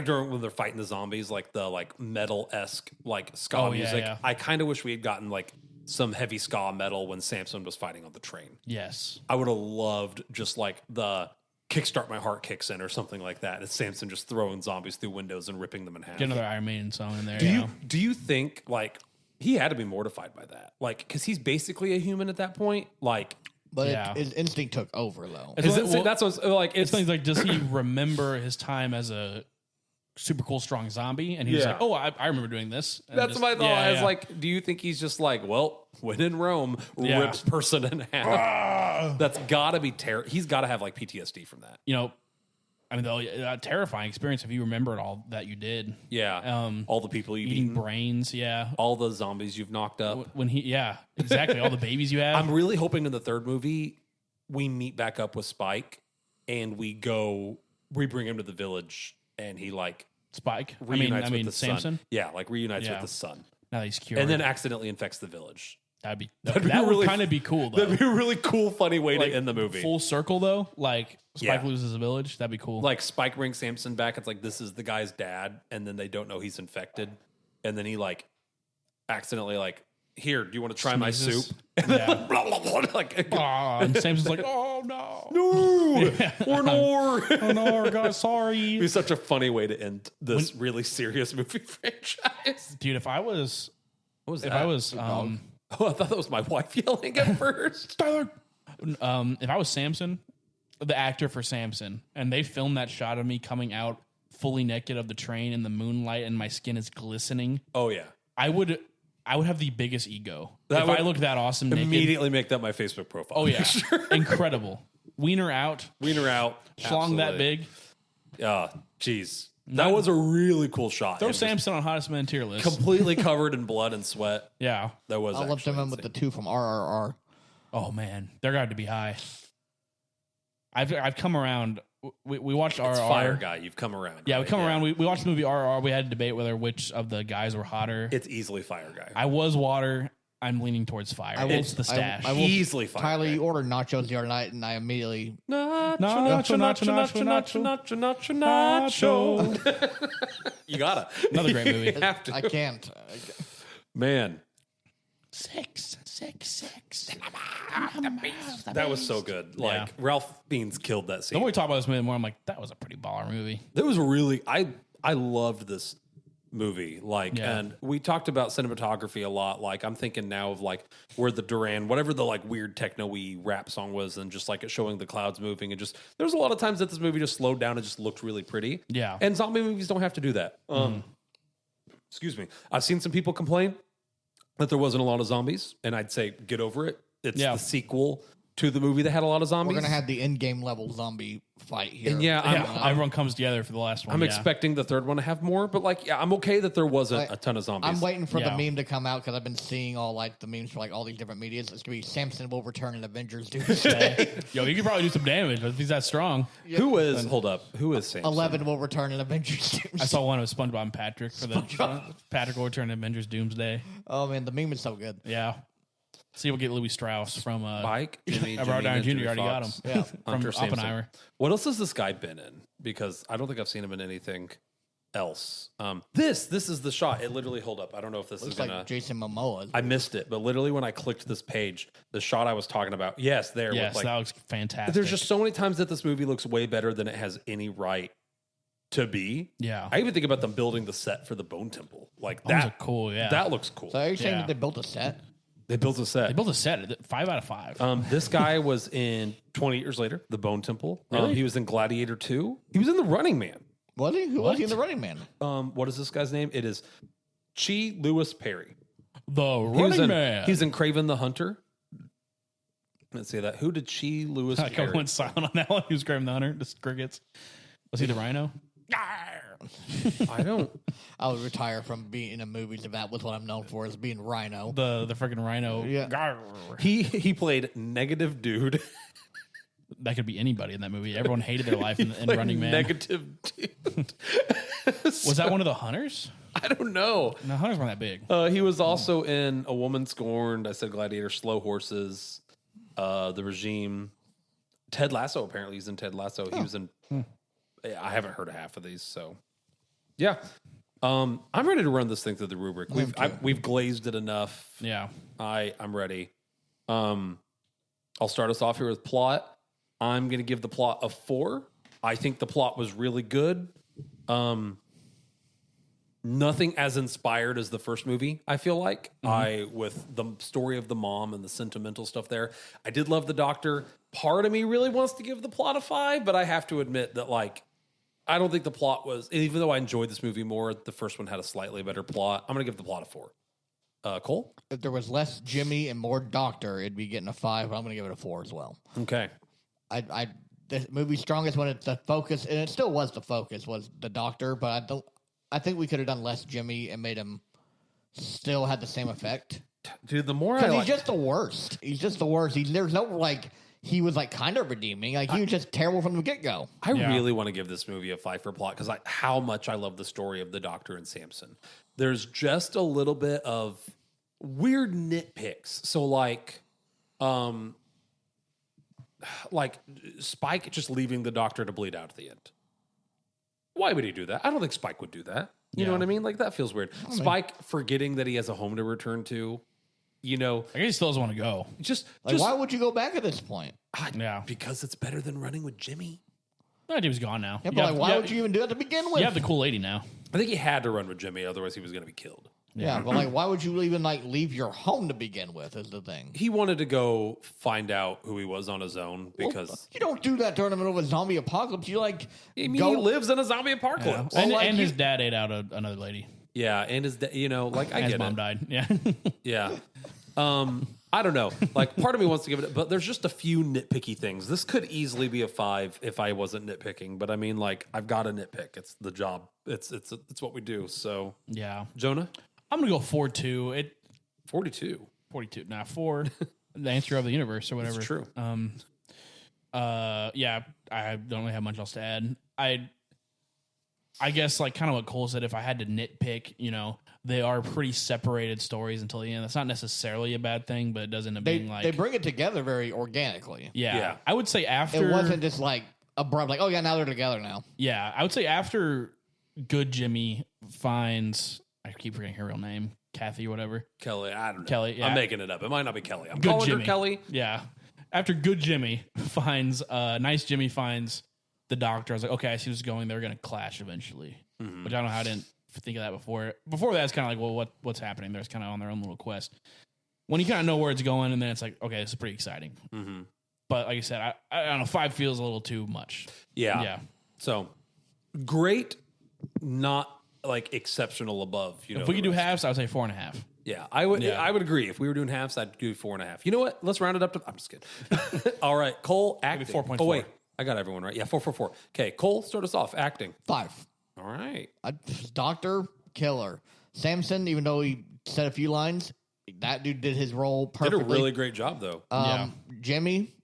during when they're fighting the zombies, like the like metal-esque like ska Oh, yeah, music. yeah. I kind of wish we had gotten like some heavy ska metal when Samson was fighting on the train. Yes. I would have loved just like the Kickstart My Heart kicks in or something like that. It's Samson just throwing zombies through windows and ripping them in half. Get another Iron Maiden song in there. Do you think like he had to be mortified by that? Like, because he's basically a human at that point. Like, But Yeah. his instinct took over though. It's like- well, that's what's like. It's It's things like, does he remember his time as a super cool, strong zombie? And he's Yeah. like, oh, I remember doing this. And that's just- my thought. yeah, I was yeah. like, do you think he's just like, well, when in Rome, Yeah. rips person in half? That's got to be terrible. He's got to have like PTSD from that. you know, I mean, a terrifying experience if you remembered all that you did. Yeah. All the people you've Eating eaten, brains, yeah. all the zombies you've knocked up. When exactly. All the babies you have. I'm really hoping in the third movie we meet back up with Spike and we bring him to the village and he like Spike. reunites I mean, with the Samson. son. Yeah, like reunites Yeah. with the son. Now that he's cured. And then accidentally infects the village. that'd be That'd be that would really- kind of be cool though. That'd be a really cool, funny way Like, to end the movie. Full circle though, like Spike Yeah. loses a village. That'd be cool. Like Spike brings Samson back. It's like this is the guy's dad, and then they don't know he's infected, and then he like accidentally like, here, do you want to try my Sneezes. soup? Yeah. like, Aw, and Samson's like, oh no, no, or no. oh no, God, sorry, It'd be such a funny way to end this really serious movie franchise. dude. If I was, What was if that? I was, Oh, I thought that was my wife yelling at first. Tyler, if I was Samson, the actor for Samson, and they filmed that shot of me coming out fully naked of the train in the moonlight, and my skin is glistening, Oh yeah, I would have the biggest ego That if would I looked that awesome naked. immediately make that my Facebook profile. Oh yeah, picture. incredible. Wiener out, Wiener out, schlong that absolutely. big. Jeez, that was a really cool shot. Throw It was Samson on hottest men tier list. completely covered in blood and sweat. Yeah. That was. I left actually him in with the 2 from RRR. Oh man, they're got to be high. I've come around. We watched RRR. It's Fire Guy. You've come around. Yeah, we right? come around. We watched the movie RRR. We had a debate whether which of the guys were hotter. It's easily Fire Guy. I was water. I'm leaning towards fire. It's the stash. I will- Easily Fire Tyler, Guy. you ordered nachos the other night, and I immediately. nacho. You gotta. Another great movie. You have to. I can't. Man, Six. that was so good. Like Yeah. Ralph Fiennes killed that The scene. more we talk about this movie, the more I'm like, that was a pretty baller movie. That was really. I loved this movie. Like, Yeah. and we talked about cinematography a lot. Like, I'm thinking now of like where the Duran, whatever the like weird techno-y rap song was, and just like it showing the clouds moving, and just there's a lot of times that this movie just slowed down and just looked really pretty. Yeah. And zombie movies don't have to do that. Excuse me. I've seen some people complain that there wasn't a lot of zombies, and I'd say get over it. It's the sequel to the movie that had a lot of zombies. We're gonna have the in-game level zombie fight here. And yeah, everyone comes together for the last one. I'm expecting the third one to have more, but like, yeah, I'm okay that there wasn't a ton of zombies. I'm waiting for the Yeah. meme to come out because I've been seeing all like the memes for like all these different medias. It's gonna be Samson will return in Avengers Doomsday. Yo, you could probably do some damage if he's that strong. Who is? Hold up. Who is Samson? 11 will return in Avengers Doomsday. I saw one of SpongeBob and Patrick for the Patrick will return in Avengers Doomsday. Oh man, the meme is so good. Yeah. See, we'll get Louis Strauss from Mike, Jimmy, Robert Downey Jr. Jimmy already got Fox, him. Yeah. From Hunter Sampson. Oppenheimer. What else has this guy been in? Because I don't think I've seen him in anything else. This is the shot. It literally, hold up. I don't know if this Looks is gonna. like Jason Momoa. I missed it, but literally when I clicked this page, the shot I was talking about. Yes, there. Yes, with like, that looks fantastic. there's just so many times that this movie looks way better than it has any right to be. Yeah. I even think about them building the set for the Bone Temple. Like Those that. are cool, yeah. That looks cool. So are you saying Yeah. that they built a set? They built a set. They built a set, 5 out of 5. This guy was in 28 Years Later, The Bone Temple. Really? He was in Gladiator 2. He was in The Running Man. Was he? Who was he in What? the Running Man? What is this guy's name? It is Chi Lewis Perry. The He was Running in, Man. He's in Craven the Hunter. Let's see that. Who did Chi Lewis I Perry? went silent on that one. He was grabbing the hunter, just crickets. Was he the rhino? I don't. I would retire from being in movies if that was what I'm known for, is being Rhino. The freaking rhino. Yeah. He played Negative Dude. That could be anybody in that movie. Everyone hated their life in Played Running Man. Negative Dude. Was that one of the hunters? I don't know. No, hunters weren't that big. He was also in A Woman Scorned. I said Gladiator, Slow Horses, The Regime. Ted Lasso, apparently he's in Ted Lasso. He was in. I haven't heard of half of these, so yeah. I'm ready to run this thing through the rubric. We've glazed it enough. Yeah. I'm ready. I'll start us off here with plot. I'm going to give the plot a 4. I think the plot was really good. Nothing as inspired as the first movie, I feel like. With the story of the mom and the sentimental stuff there. I did love the doctor. Part of me really wants to give the plot a 5, but I have to admit that, like, I don't think the plot was, even though I enjoyed this movie more, the first one had a slightly better plot. I'm going to give the plot a 4. Cole? If there was less Jimmy and more Doctor, it'd be getting a 5, but I'm going to give it a 4 as well. Okay. The movie's strongest when it's the focus, and it still was the focus, was the Doctor, but I think we could have done less Jimmy and made him still had the same effect. Dude, the more I Because like... he's just the worst. He's just the worst. There's no, like, he was, like, kind of redeeming. Like, he was just terrible from the get-go. I Yeah. really want to give this movie a 5 for plot because how much I love the story of the Doctor and Samson. There's just a little bit of weird nitpicks. So like Spike just leaving the Doctor to bleed out at the end. Why would he do that? I don't think Spike would do that. You know what I mean? Like, that feels weird. Spike forgetting that he has a home to return to. You know, I guess he still doesn't want to go. just Why would you go back at this point? Yeah. because it's better than running with Jimmy. That dude's gone now. Yeah, but why would you even do it to begin with? You have the cool lady now. I think he had to run with Jimmy, otherwise he was going to be killed. Yeah, but like, why would you even like leave your home to begin with? Is the thing. He wanted to go find out who he was on his own because You don't do that during the middle of a zombie apocalypse. You like he go. lives in a zombie apocalypse. And, like and you- his dad ate out another lady. Yeah, and his like I His get mom it. died. Yeah. Yeah. I don't know. Like, part of me wants to give it, but there's just a few nitpicky things. This could easily be a 5 if I wasn't nitpicking. But I mean, like, I've got to nitpick. It's the job. It's what we do. So, Yeah. Jonah, I'm going to go 4-2. 42. 42. Nah, 4. The answer of the universe or whatever. It's true. Yeah, I don't really have much else to add. I guess, like, kind of what Cole said, if I had to nitpick, you know, they are pretty separated stories until the end. That's not necessarily a bad thing, but it does end up being like... They bring it together very organically. Yeah. I would say after... It wasn't just like abrupt, like, oh yeah, now they're together now. Yeah, I would say after Good Jimmy finds... I keep forgetting her real name. Kathy or whatever. Kelly, I don't know. Kelly, yeah. I'm making it up. It might not be Kelly. I'm Good calling Jimmy. her Kelly. Yeah. After Good Jimmy finds... Nice Jimmy finds the Doctor, I was like, okay, I see what's going. They're going to clash eventually. Which I don't know how I didn't think of that before. Before that, it's kind of like, well, what's happening? They're kind of on their own little quest. When you kind of know where it's going, and then it's like, okay, this is pretty exciting. Mm-hmm. But like I said, I don't know, 5 feels a little too much. Yeah. Yeah. So great, not like exceptional above. You know, If we could do rest. halves, I would say 4.5. Yeah, I would. Yeah. I would agree. If we were doing halves, I'd do 4.5. You know what? Let's round it up to. I'm just kidding. All right, Cole acting. 4.4. Oh wait, I got everyone right. Yeah, 4. Okay, Cole, start us off. Acting. 5. All right. Doctor, killer. Samson, even though he said a few lines, that dude did his role perfectly. Did a really great job though. Jimmy,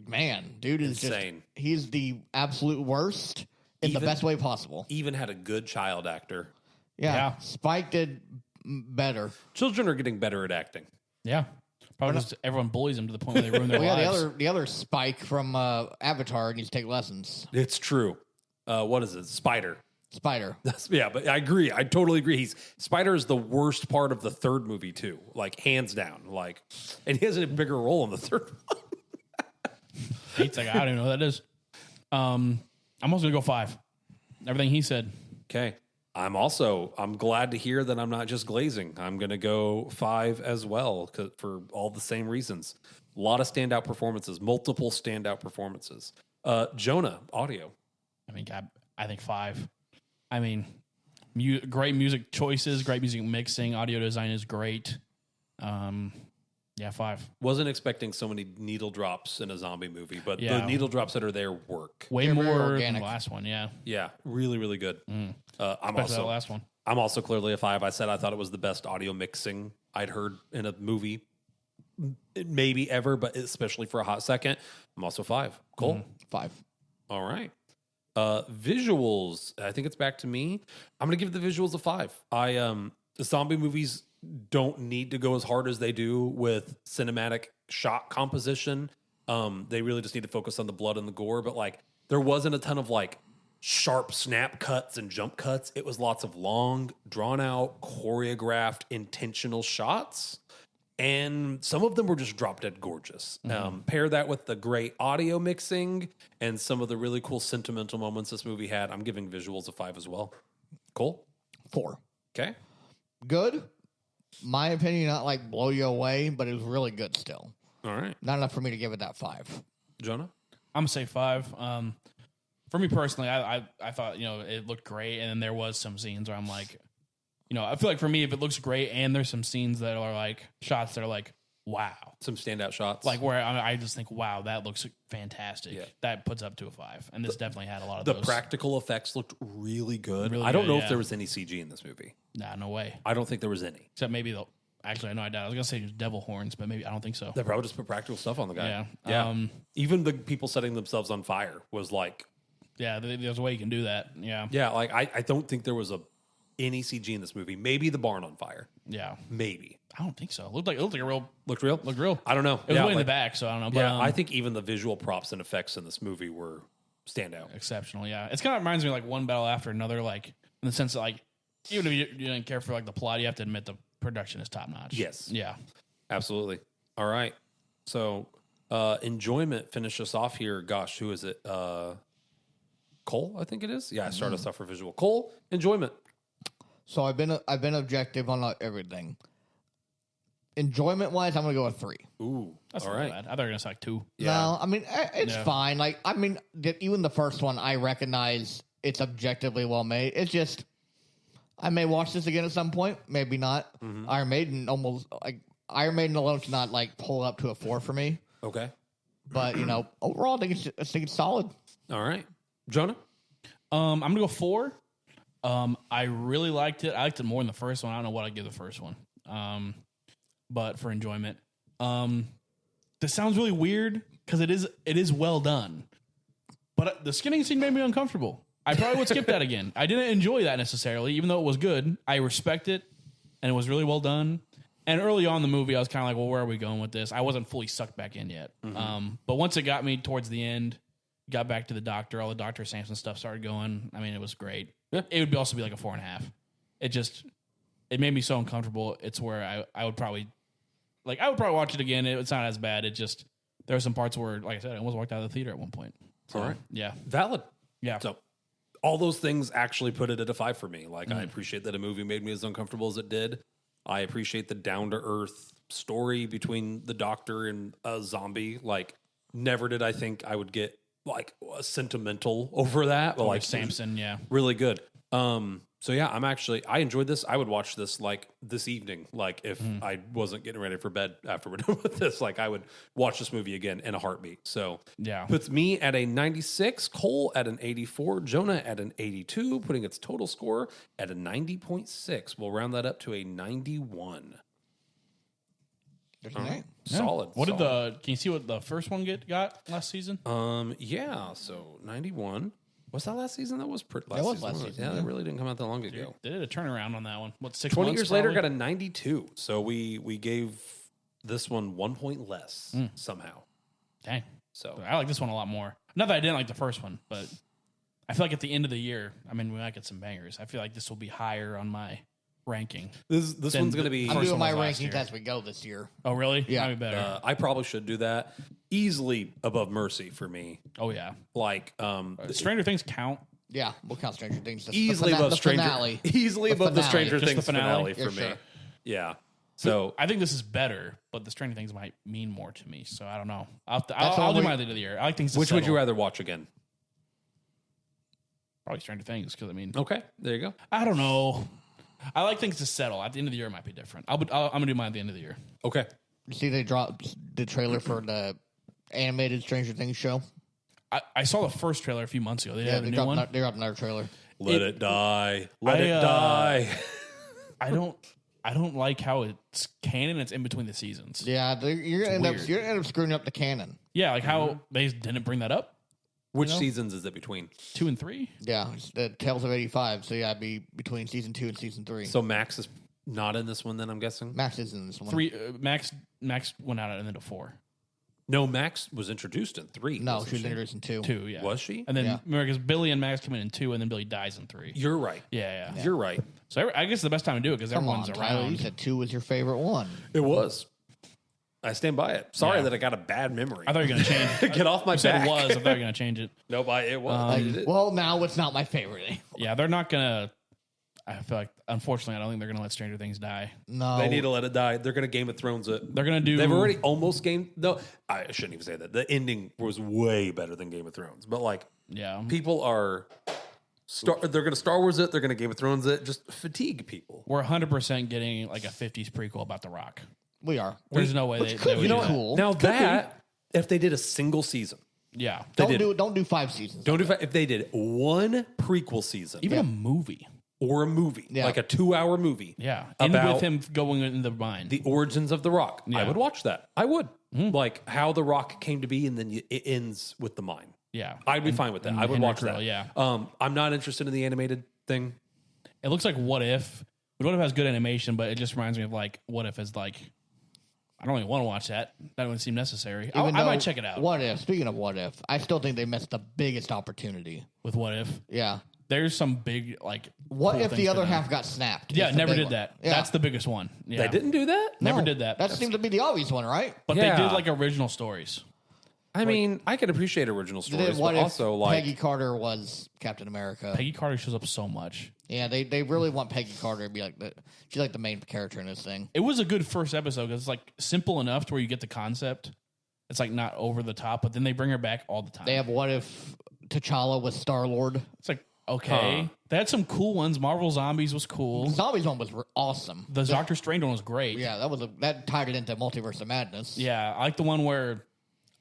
man, dude is Insane. He's the absolute worst in the best way possible. Even had a good child actor. Yeah. Spike did better. Children are getting better at acting. Yeah. Probably just everyone bullies them to the point where they ruin their Well, yeah, lives. the other Spike from Avatar needs to take lessons. It's true. What is it? Spider. Spider. Yeah, but I agree. I totally agree. Spider is the worst part of the third movie too, like hands down. Like, and he has a bigger role in the third one. He's like, I don't even know what that is. I'm also gonna go 5. Everything he said. Okay. I'm glad to hear that I'm not just glazing. I'm going to go 5 as well for all the same reasons. A lot of standout performances, multiple standout performances. Jonah, audio. I mean, I think 5. I mean, great music choices, great music mixing, audio design is great. Yeah, 5. Wasn't expecting so many needle drops in a zombie movie, but Yeah. the needle drops that are there work. Way They're very more than organic. the last one, yeah. Yeah, really, really good. Especially that last one. I'm also clearly a 5. I said I thought it was the best audio mixing I'd heard in a movie, maybe ever, but especially for a hot second. I'm also 5. Cole? 5. All right. Visuals. I think it's back to me. I'm going to give the visuals a 5. The zombie movies don't need to go as hard as they do with cinematic shot composition. They really just need to focus on the blood and the gore. But like, there wasn't a ton of like sharp snap cuts and jump cuts. It was lots of long, drawn out, choreographed, intentional shots. And some of them were just drop dead gorgeous. Pair that with the great audio mixing and some of the really cool sentimental moments this movie had. I'm giving visuals a 5 as well. Cole? 4. Okay. Good. My opinion, not like blow you away, but it was really good still. All right. Not enough for me to give it that 5. Jonah? I'm gonna say 5. For me personally, I thought, it looked great, and then there was some scenes where I'm like, I feel like for me, if it looks great and there's some scenes that are like shots that are like, wow, Some standout shots. like where I just think, wow, that looks fantastic. Yeah. That puts up to a 5, and this definitely had a lot of the those. practical effects looked really good. Really I don't good, know yeah. if there was any CG in this movie. Nah, no way. I don't think there was any. Except maybe actually, I know I doubt. I was gonna say devil horns, but maybe I don't think so. They probably just put practical stuff on the guy. Yeah. Yeah. Even the people setting themselves on fire was like, Yeah, there's a way you can do that. Yeah, yeah, like I don't think there was any CG in this movie. Maybe the barn on fire. yeah. Maybe. I don't think so. It looked like a real. Looked real? Looked real. I don't know. It was way in the like- back, so I don't know. But, Yeah, I think even the visual props and effects in this movie were standout. exceptional. Yeah, it's kind of reminds me of like one battle after another. Like in the sense that like even if you didn't care for like the plot, you have to admit the production is top notch. Yes. Yeah. Absolutely. All right. So enjoyment finish us off here. Gosh, who is it? Cole, I think it is. Yeah, start us off for visual. Cole, enjoyment. So I've been objective on everything. Enjoyment wise, I'm gonna go with 3. Ooh. That's all not right. bad. I thought you were gonna say like 2. Yeah. No, I mean it's Yeah. fine. Like even the first one, I recognize it's objectively well made. It's just I may watch this again at some point, maybe not. Iron Maiden Iron Maiden alone should not like pull up to a 4 for me. Okay. But overall, I think it's solid. All right. Jonah? I'm gonna go 4. I really liked it. I liked it more than the first one. I don't know what I'd give the first one. But for enjoyment, this sounds really weird because it is well done. But the skinning scene made me uncomfortable. I probably would skip that again. I didn't enjoy that necessarily, even though it was good. I respect it, and it was really well done. And early on in the movie, I was kind of like, well, where are we going with this? I wasn't fully sucked back in yet. But once it got me towards the end, got back to the doctor, all the Dr. Samson stuff started going. I mean, it was great. Yeah. It would also be like a 4.5. It made me so uncomfortable. It's where I would probably watch it again. It's not as bad. There are some parts where, like I said, I almost walked out of the theater at one point. So, All right. Yeah. Valid. Yeah. So all those things actually put it at a 5 for me. Like, I appreciate that a movie made me as uncomfortable as it did. I appreciate the down to earth story between the Doctor and a zombie. Like, never did I think I would get like sentimental over that. But Or like Samson, yeah. really good. So yeah, I enjoyed this. I would watch this like this evening. Like if I wasn't getting ready for bed after we're done with this, like I would watch this movie again in a heartbeat. So Yeah. puts me at a 96, Cole at an 84, Jonah at an 82, putting its total score at a 90.6. We'll round that up to a 91. There's an 8. Solid. What solid. did can you see what the first one got last season? Yeah, so 91. Was that last season? That was pretty That was season. last wasn't it? season, Yeah, yeah. that really didn't come out that long ago. They did a turnaround on that one. What, 6 20 months years later, probably? got a 92. So we gave this one 1 point less somehow. Dang. So I like this one a lot more. Not that I didn't like the first one, but I feel like at the end of the year, I mean, we might get some bangers. I feel like this will be higher on my ranking. this Then one's going to be. I'm First doing one my was last rankings year. as we go this year. Oh, really? Yeah. That'd be better. I probably should do that. Easily above Mercy for me. Oh, yeah. Like Stranger Things count. Yeah, we'll count Stranger Things. easily above the Stranger. finale. Easily The above the finale. Stranger Just the Things finale, finale? for Yeah, me. sure. Yeah. So I think this is better, but the Stranger Things might mean more to me. So I don't know. I'll do only- mine at the end of the year. I like things to which would you settle. rather watch again? Probably Stranger Things, because I mean, Okay, there you go. I don't know. I like things to settle. At the end of the year, it might be different. I'm going to do mine at the end of the year. Okay. You see, they dropped the trailer for the animated Stranger Things show. I saw the first trailer a few months ago. They have a new one. They dropped another trailer. Let it die. Let it I, die. I don't like how it's canon. It's in between the seasons. Yeah, you're gonna end up screwing up the canon. Yeah, like how they didn't bring that up. Which seasons is it between? 2 and 3. Yeah, it's the Tales of '85. So yeah, it'd be between season 2 and season 3. So Max is not in this one, then I'm guessing. Max is in this one. 3 Max went out and then to 4. No, Max was introduced in 3. No, wasn't she was introduced in 2. 2, yeah. Was she? And then Yeah. remember, because Billy and Max come in 2, and then Billy dies in 3. You're right. Yeah. You're right. So I guess the best time to do it because Come on, everyone's Tyler. You around. said 2 was your favorite one. It was. I stand by it. Sorry Yeah. that I got a bad memory. I thought you were going to change it. Get off my You said back. it was. I thought you were going to change it. Nope, it was. It- Well, now it's not my favorite anymore. Yeah, they're not going to. I feel like, unfortunately, I don't think they're going to let Stranger Things die. No, They need to let it die. They're going to Game of Thrones it. They're going to do. They've already almost game. No, I shouldn't even say that. The ending was way better than Game of Thrones. But like, Yeah. people are. They're going to Star Wars it. They're going to Game of Thrones it. Just fatigue people. We're 100% getting like a 50s prequel about The Rock. we are. There's no way they would be do that. cool. Now that if they did a single season, Yeah. they Don't do 5 seasons. don't do if they did one prequel season Even a movie. or a movie, Yeah. like a 2-hour movie, Yeah. And about with him going in the mind. the origins of The Rock, I Yeah. would watch that. I would like how The Rock came to be, and then it ends with the mine. yeah. I'd be fine with that. and I would Henry watch Cavill, that. yeah. I'm not interested in the animated thing. It looks like What If. What If has good animation, but it just reminds me of like What If is like. I don't even want to watch that. That wouldn't seem necessary. I Even might though- check it out. What if? Speaking of what if, I still think they missed the biggest opportunity. With What If. Yeah. There's some big like. What cool if things the for other them. half got snapped? Yeah, It's the never big did one. that. Yeah. That's the biggest one. Yeah. They didn't do that. Never No, did that. That seems to be the obvious one, right? But Yeah. they did like original stories. I mean, I can appreciate original They stories, did what but if also like Peggy Carter was Captain America? Peggy Carter shows up so much. Yeah, they really want Peggy Carter to be like she's like the main character in this thing. It was a good first episode because it's like simple enough to where you get the concept. It's like not over the top, but then they bring her back all the time. They have what if T'Challa was Star Lord? It's like, okay. They had some cool ones. Marvel Zombies was cool. Zombies one was awesome. The Doctor Strange one was great. Yeah, that tied it into Multiverse of Madness. Yeah, I like the one where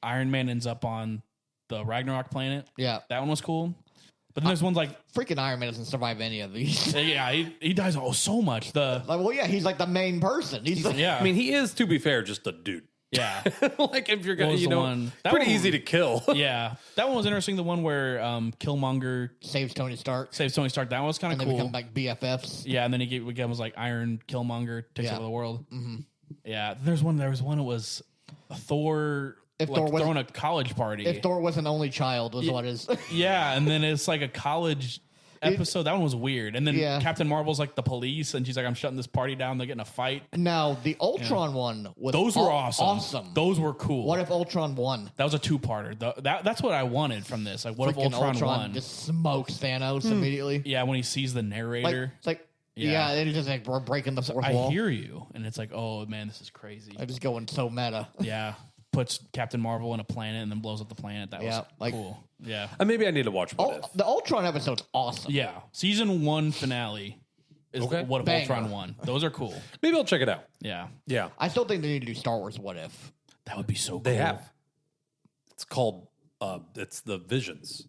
Iron Man ends up on the Ragnarok planet. Yeah. That one was cool. But then there's ones like, Freaking Iron Man doesn't survive any of these. yeah, he dies so much. Like, well, yeah, he's like the main person. He's like, Yeah. I mean, he is, to be fair, just a dude. yeah. Like if you're What gonna, was you the know, one? That pretty one- easy to kill. Yeah. That one was interesting. The one where Killmonger saves Tony Stark, saves Tony Stark. That one was kind and of they cool. become like BFFs. Yeah, and then he becomes like Iron Killmonger, takes Yeah. over the world. Mm-hmm. Yeah, there was one. It was Thor. If Like Thor was- throwing a college party. If Thor was an only child, was what is. Yeah, and then it's like a college episode. That one was weird. And then Yeah. Captain Marvel's like the police, and she's like, I'm shutting this party down. They're getting a fight. Now, the Ultron one was Those were awesome. Awesome. Those were cool. What if Ultron won? That was a two-parter. That's what I wanted from this. Like, what if Freaking Ultron won? just smokes Thanos immediately. Yeah, when he sees the Like, narrator. it's like, Yeah. it's just like we're breaking the fourth I wall. hear you. And it's like, oh, man, this is crazy. I'm just going so meta. Yeah. Puts Captain Marvel in a planet and then blows up the planet. That Yeah, was like- cool. Yeah. Maybe I need to watch What If. The Ultron episode's awesome. Yeah. Season 1 finale is Okay. What If Banger. Ultron won. Those are cool. Maybe I'll check it out. Yeah. Yeah, I still think they need to do Star Wars What If. That would be so cool. they have. It's called. It's the Visions.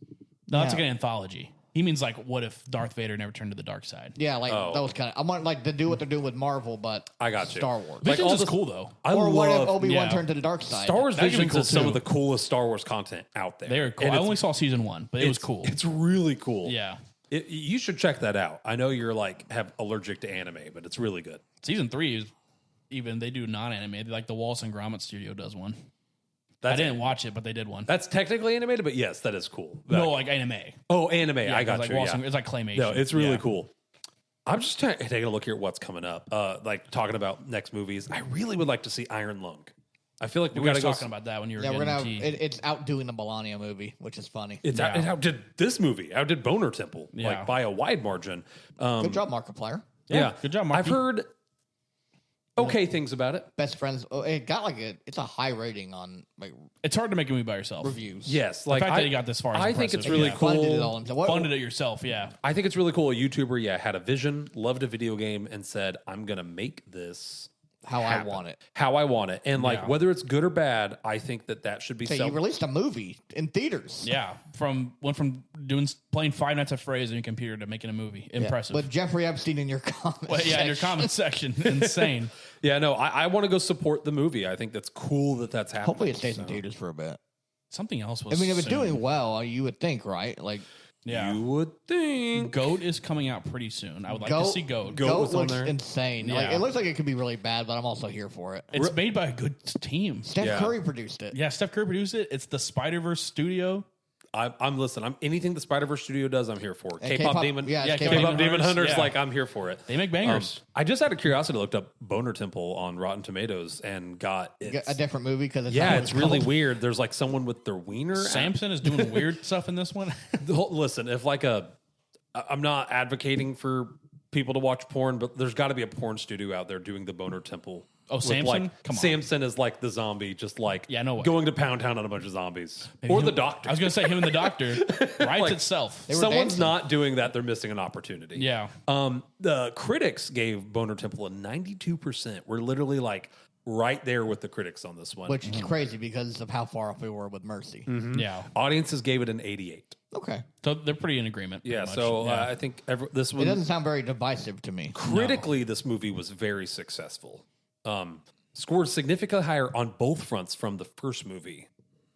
No, that's Yeah. like an anthology. He means like, what if Darth Vader never turned to the dark side? Yeah, like Oh. that was kind of. I want like to do what they're doing with Marvel, but I got you. Star Wars. Like, Visions all is this- cool though. I or what if love Obi-Wan yeah. turned to the dark side? Star Wars That could be Visions cool, is some too. of the coolest Star Wars content out there. They were cool. And I it's- only saw season 1, but it was it's- cool. It's really cool. Yeah. You should check that out. I know you're like have allergic to anime, but it's really good. Season 3 is even they do non-animated. Like the Wallace and Gromit Studio does one. I That's, didn't watch it, but they did one. That's technically animated, but yes, that is cool. No, like anime. Oh, anime. Yeah, I got like you. Wallace Yeah. and- It's like claymation. No, it's really Yeah. cool. I'm just taking a look here at what's coming up. Like talking about next movies. I really would like to see Iron Lung. I feel like we We were got to go. talking about that when you were Yeah, we're getting gonna. tea. It's outdoing the Melania movie, which is funny. It Yeah. outdid this movie. Outdid Boner Temple Yeah. like by a wide margin. Good job, Markiplier. Yeah, good job, Marky. I've heard okay things about it. Best friends. Oh, it got like it's a high rating on like It's hard to make a movie by yourself. reviews. Yes, like fact that he got this far is I think it's impressive. really Yeah. cool. Funded it all himself. What- Funded it yourself, yeah. I think it's really cool. A YouTuber, had a vision, loved a video game, and said, "I'm gonna make this How I happen. want it. How I want it." And like Yeah. whether it's good or bad, I think that should be. Okay, you released a movie in theaters. Yeah. Went from playing Five Nights at Freddy's on your computer to making a movie. Yeah, Impressive. But Jeffrey Epstein in your comments. But yeah, in your comment section. Insane. Yeah, no, I want to go support the movie. I think that's cool that's happening. Hopefully, it stays in So, theaters for a bit. Something else I was mean, if it's soon. doing well, you would think, right? Like, Yeah. You would think. Goat is coming out pretty soon. I would like to Goat- see Goat. Goat Goat was on looks there. insane. Like, Yeah. it looks like it could be really bad, but I'm also here for it. It's made by a good team. Steph Yeah. Curry produced it. Yeah, Steph Curry produced it. It's the Spider-Verse studio. I'm listening. Anything the Spider-Verse studio does, I'm here for. And K-pop K-pop Demon, yeah, Yeah, K-pop K-pop K-pop Demon Hunters, Yeah. like I'm here for it. They make bangers. I just out of curiosity looked up Boner Temple on Rotten Tomatoes and got A different movie because yeah, not it's what really called. weird. There's like someone with their wiener. Samson is doing weird stuff in this one. Listen, if like I'm not advocating for people to watch porn, but there's got to be a porn studio out there doing the Boner Temple. Oh, with, Samson? Like, Come on. Samson is like the zombie, just like Yeah, no way. going to Pound Town on a bunch of zombies, or the Doctor. I was going to say him and the Doctor. Writes Like, itself. were Someone's dancing. not doing that. They're missing an opportunity. Yeah. The critics gave Boner Temple a 92%. We're literally like right there with the critics on this one. Which is crazy because of how far off we were with Mercy. Yeah. Audiences gave it an 88. Okay. So they're pretty in agreement. pretty Yeah, much. so Yeah. I think this It one doesn't sound very divisive to me. critically, this movie was very successful. Scored significantly higher on both fronts from the first movie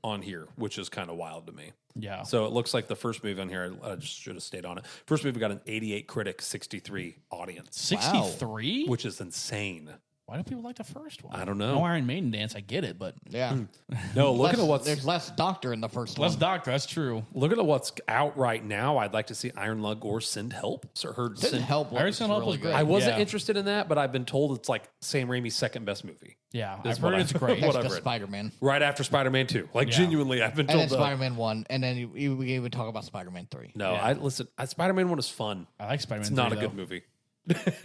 on here, which is kind of wild to me. yeah. So it looks like the first movie on here, I just should have stayed on it. First movie got an 88 critic, 63 audience, 63? which is insane. Why do people like the first one? I don't know. No Iron Maiden dance. I get it, but Yeah. No, look Less- at what's there's less Doctor in the first less one. Doctor. That's true. look at what's out right now. I'd like to see Iron Lung or Send Help. So heard Didn't help. Iron looks Sun Help really was good. great. I wasn't Yeah. interested in that, but I've been told it's like Sam Raimi's second best movie. Yeah. That's I've what heard I- it's great. what Next I've to read. Spider-Man. Right after Spider-Man 2. Like Yeah. genuinely, I've been And told then that. Spider-Man 1. And then we even talk about Spider-Man 3. No, Yeah. I listen. Spider-Man 1 is fun. I like Spider-Man. It's not 3, a good though. movie.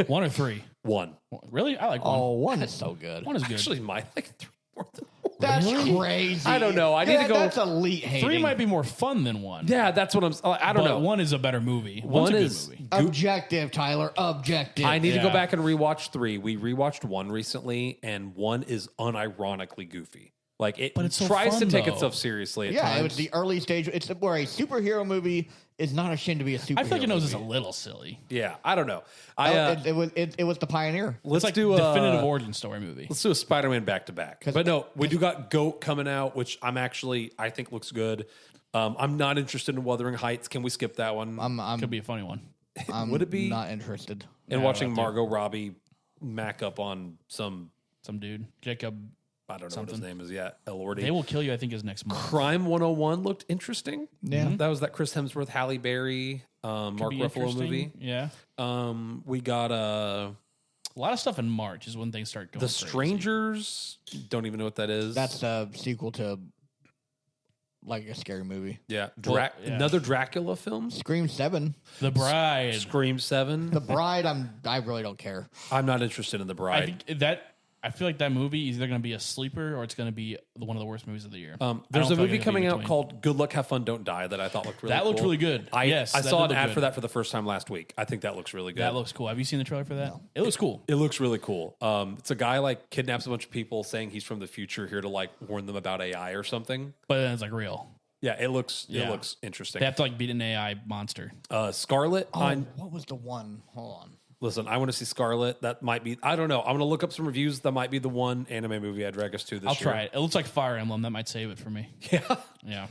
1 or 3? 1. Really? I like 1. Oh, 1 is so good. 1 is good. Actually, my like 3 more than 1. That's crazy. I don't know. I need Yeah, to go- That's elite hating. 3 might be more fun than 1. Yeah, that's what I don't but know. 1 is a better movie. 1's a good movie. Objective, Tyler. Objective. I need to go Yeah. back and rewatch 3. We rewatched 1 recently, and 1 is unironically goofy. Like it But it's so tries to fun, take though. itself seriously. At Yeah, times. it was the early stage. It's where a superhero movie is not ashamed to be a superhero. I feel like it knows it's a movie. little silly. Yeah, I don't know. It was the pioneer. Let's It's like do a a definitive origin story movie. Let's do a Spider-Man back to back. But no, we do got Goat coming out, which I think looks good. I'm not interested in Wuthering Heights. Can we skip that one? I'm Could be a funny one. Would it be? not interested. And Yeah, watching I'll have to. Margot Robbie mac up on some. Some dude. Jacob I don't know what his name is yet. Elordi. They Will Kill You, I think, is next month. Crime 101 looked interesting. Yeah. That was that Chris Hemsworth, Halle Berry, Mark Ruffalo movie. Yeah. We got A lot of stuff in March is when things start going The crazy. Strangers. Don't even know what that is. That's a sequel to like a scary movie. yeah. Well, yeah. Another Dracula film. Scream 7. The Bride. Scream 7. The Bride, I really don't care. I'm not interested in The Bride. I feel like that movie is either going to be a sleeper or it's going to be one of the worst movies of the year. There's a movie coming out between. called Good Luck, Have Fun, Don't Die that I thought looked really cool. That looked really good. I Yes, that saw did an look ad good. for that for the first time last week. I think that looks really good. That looks cool. Have you seen the trailer for that? It looks cool. It looks really cool. It's a guy like kidnaps a bunch of people saying he's from the future here to like warn them about AI or something. But then it's like real. Yeah, it looks Yeah. interesting. They have to like beat an AI monster. Scarlet. What was the one? Hold on. Listen, I want to see Scarlet. That might be. I don't know. I'm going to look up some reviews. That might be the one anime movie I'd drag us to this I'll year. try it. It looks like Fire Emblem. That might save it for me. Yeah. Yeah.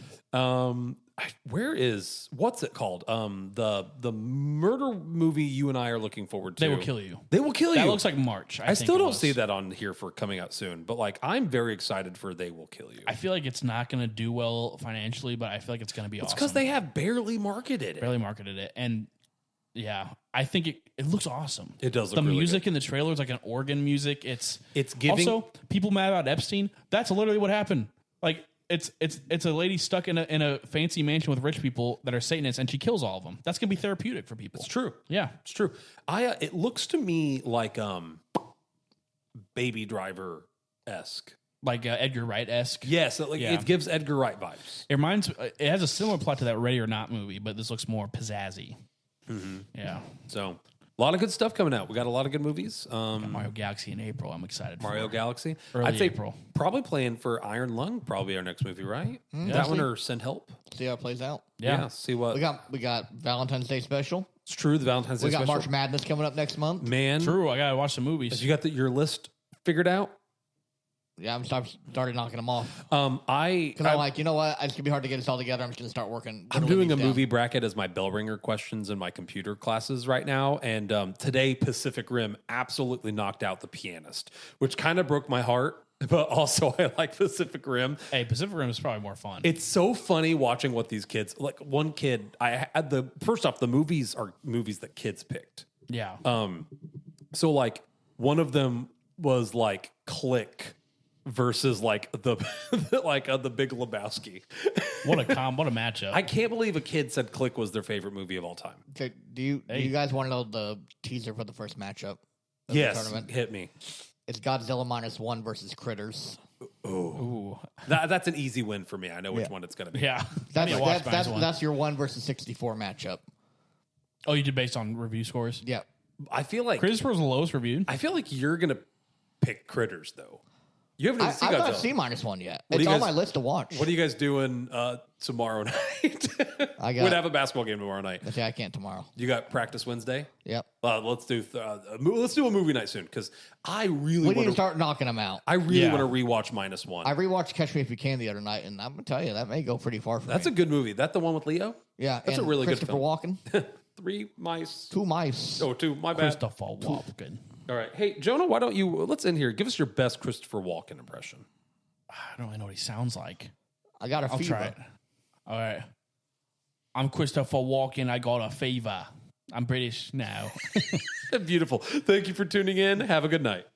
What's it called? The murder movie you and I are looking forward to. They Will Kill You. They Will Kill You. That looks like March. I think still it don't was. see that on here for coming out soon, but like I'm very excited for They Will Kill You. I feel like it's not going to do well financially, but I feel like it's going to be awesome. It's because they have barely marketed it. barely marketed it. And yeah, I think it looks awesome. It does look The really music good. in the trailer is like an organ music. It's giving. also people mad about Epstein. That's literally what happened. Like it's a lady stuck in a fancy mansion with rich people that are Satanists, and she kills all of them. That's gonna be therapeutic for people. It's true. Yeah, It's true. It looks to me like Baby Driver esque. like Edgar Wright esque. Yes, Yeah. it gives Edgar Wright vibes. It reminds. It has a similar plot to that Ready or Not movie, but this looks more pizzazzy. Mm-hmm. Yeah, So a lot of good stuff coming out. We got a lot of good movies. Mario Galaxy in April. I'm excited. Mario for. Galaxy. Early I'd say April. probably playing for Iron Lung. Probably our next movie, right? That one or Send Help. See how it plays out. Yeah. See what We got Valentine's Day special. it's true. The Valentine's Day We got special. March Madness coming up next month. Man, True. I gotta watch the movies. you got your list figured out? Yeah, I'm started knocking them off. I'm Like, you know what? It's gonna be hard to get us all together. I'm just gonna start working. I'm whittling doing a these down. movie bracket as my bell ringer questions in my computer classes right now. And today, Pacific Rim absolutely knocked out The Pianist, which kind of broke my heart. But also, I like Pacific Rim. Hey, Pacific Rim is probably more fun. It's so funny watching what these kids like. One kid, I had first off, the movies are movies that kids picked. yeah. So like one of them was like Click versus like the the Big Lebowski. What a matchup. I can't believe a kid said Click was their favorite movie of all time. Okay, do you guys want to know the teaser for the first matchup? of the Yes, tournament? hit me. It's Godzilla -1 versus Critters. Ooh. That's an easy win for me. I know which one it's going to be. Yeah. I need to watch Minus One. That's your 1 versus 64 matchup. Oh, you did based on review scores? Yeah. I feel like Critters was the lowest reviewed. I feel like you're going to pick Critters though. You haven't even seen I've Godzilla. not seen -1 yet. What do It's you on guys- my list to watch. What are you guys doing tomorrow night? We'd have a basketball game tomorrow night. Okay, I can't tomorrow. You got practice Wednesday? Yep. Let's do a movie night soon because I really We need want to start knocking them out. I really Yeah. want to rewatch -1. I rewatched Catch Me If You Can the other night, and I'm gonna tell you that may go pretty far for That's me. a good movie. That the one with Leo? Yeah, that's a and really good Christopher film. Walken, 3 mice. 2 mice. Oh, 2. My bad. Christopher Walken. All right. Hey, Jonah, why don't you let's end here. Give us your best Christopher Walken impression. I don't really know what he sounds like. I got a I'll fever. try it. All right. I'm Christopher Walken. I got a fever. I'm British now. Beautiful. Thank you for tuning in. Have a good night.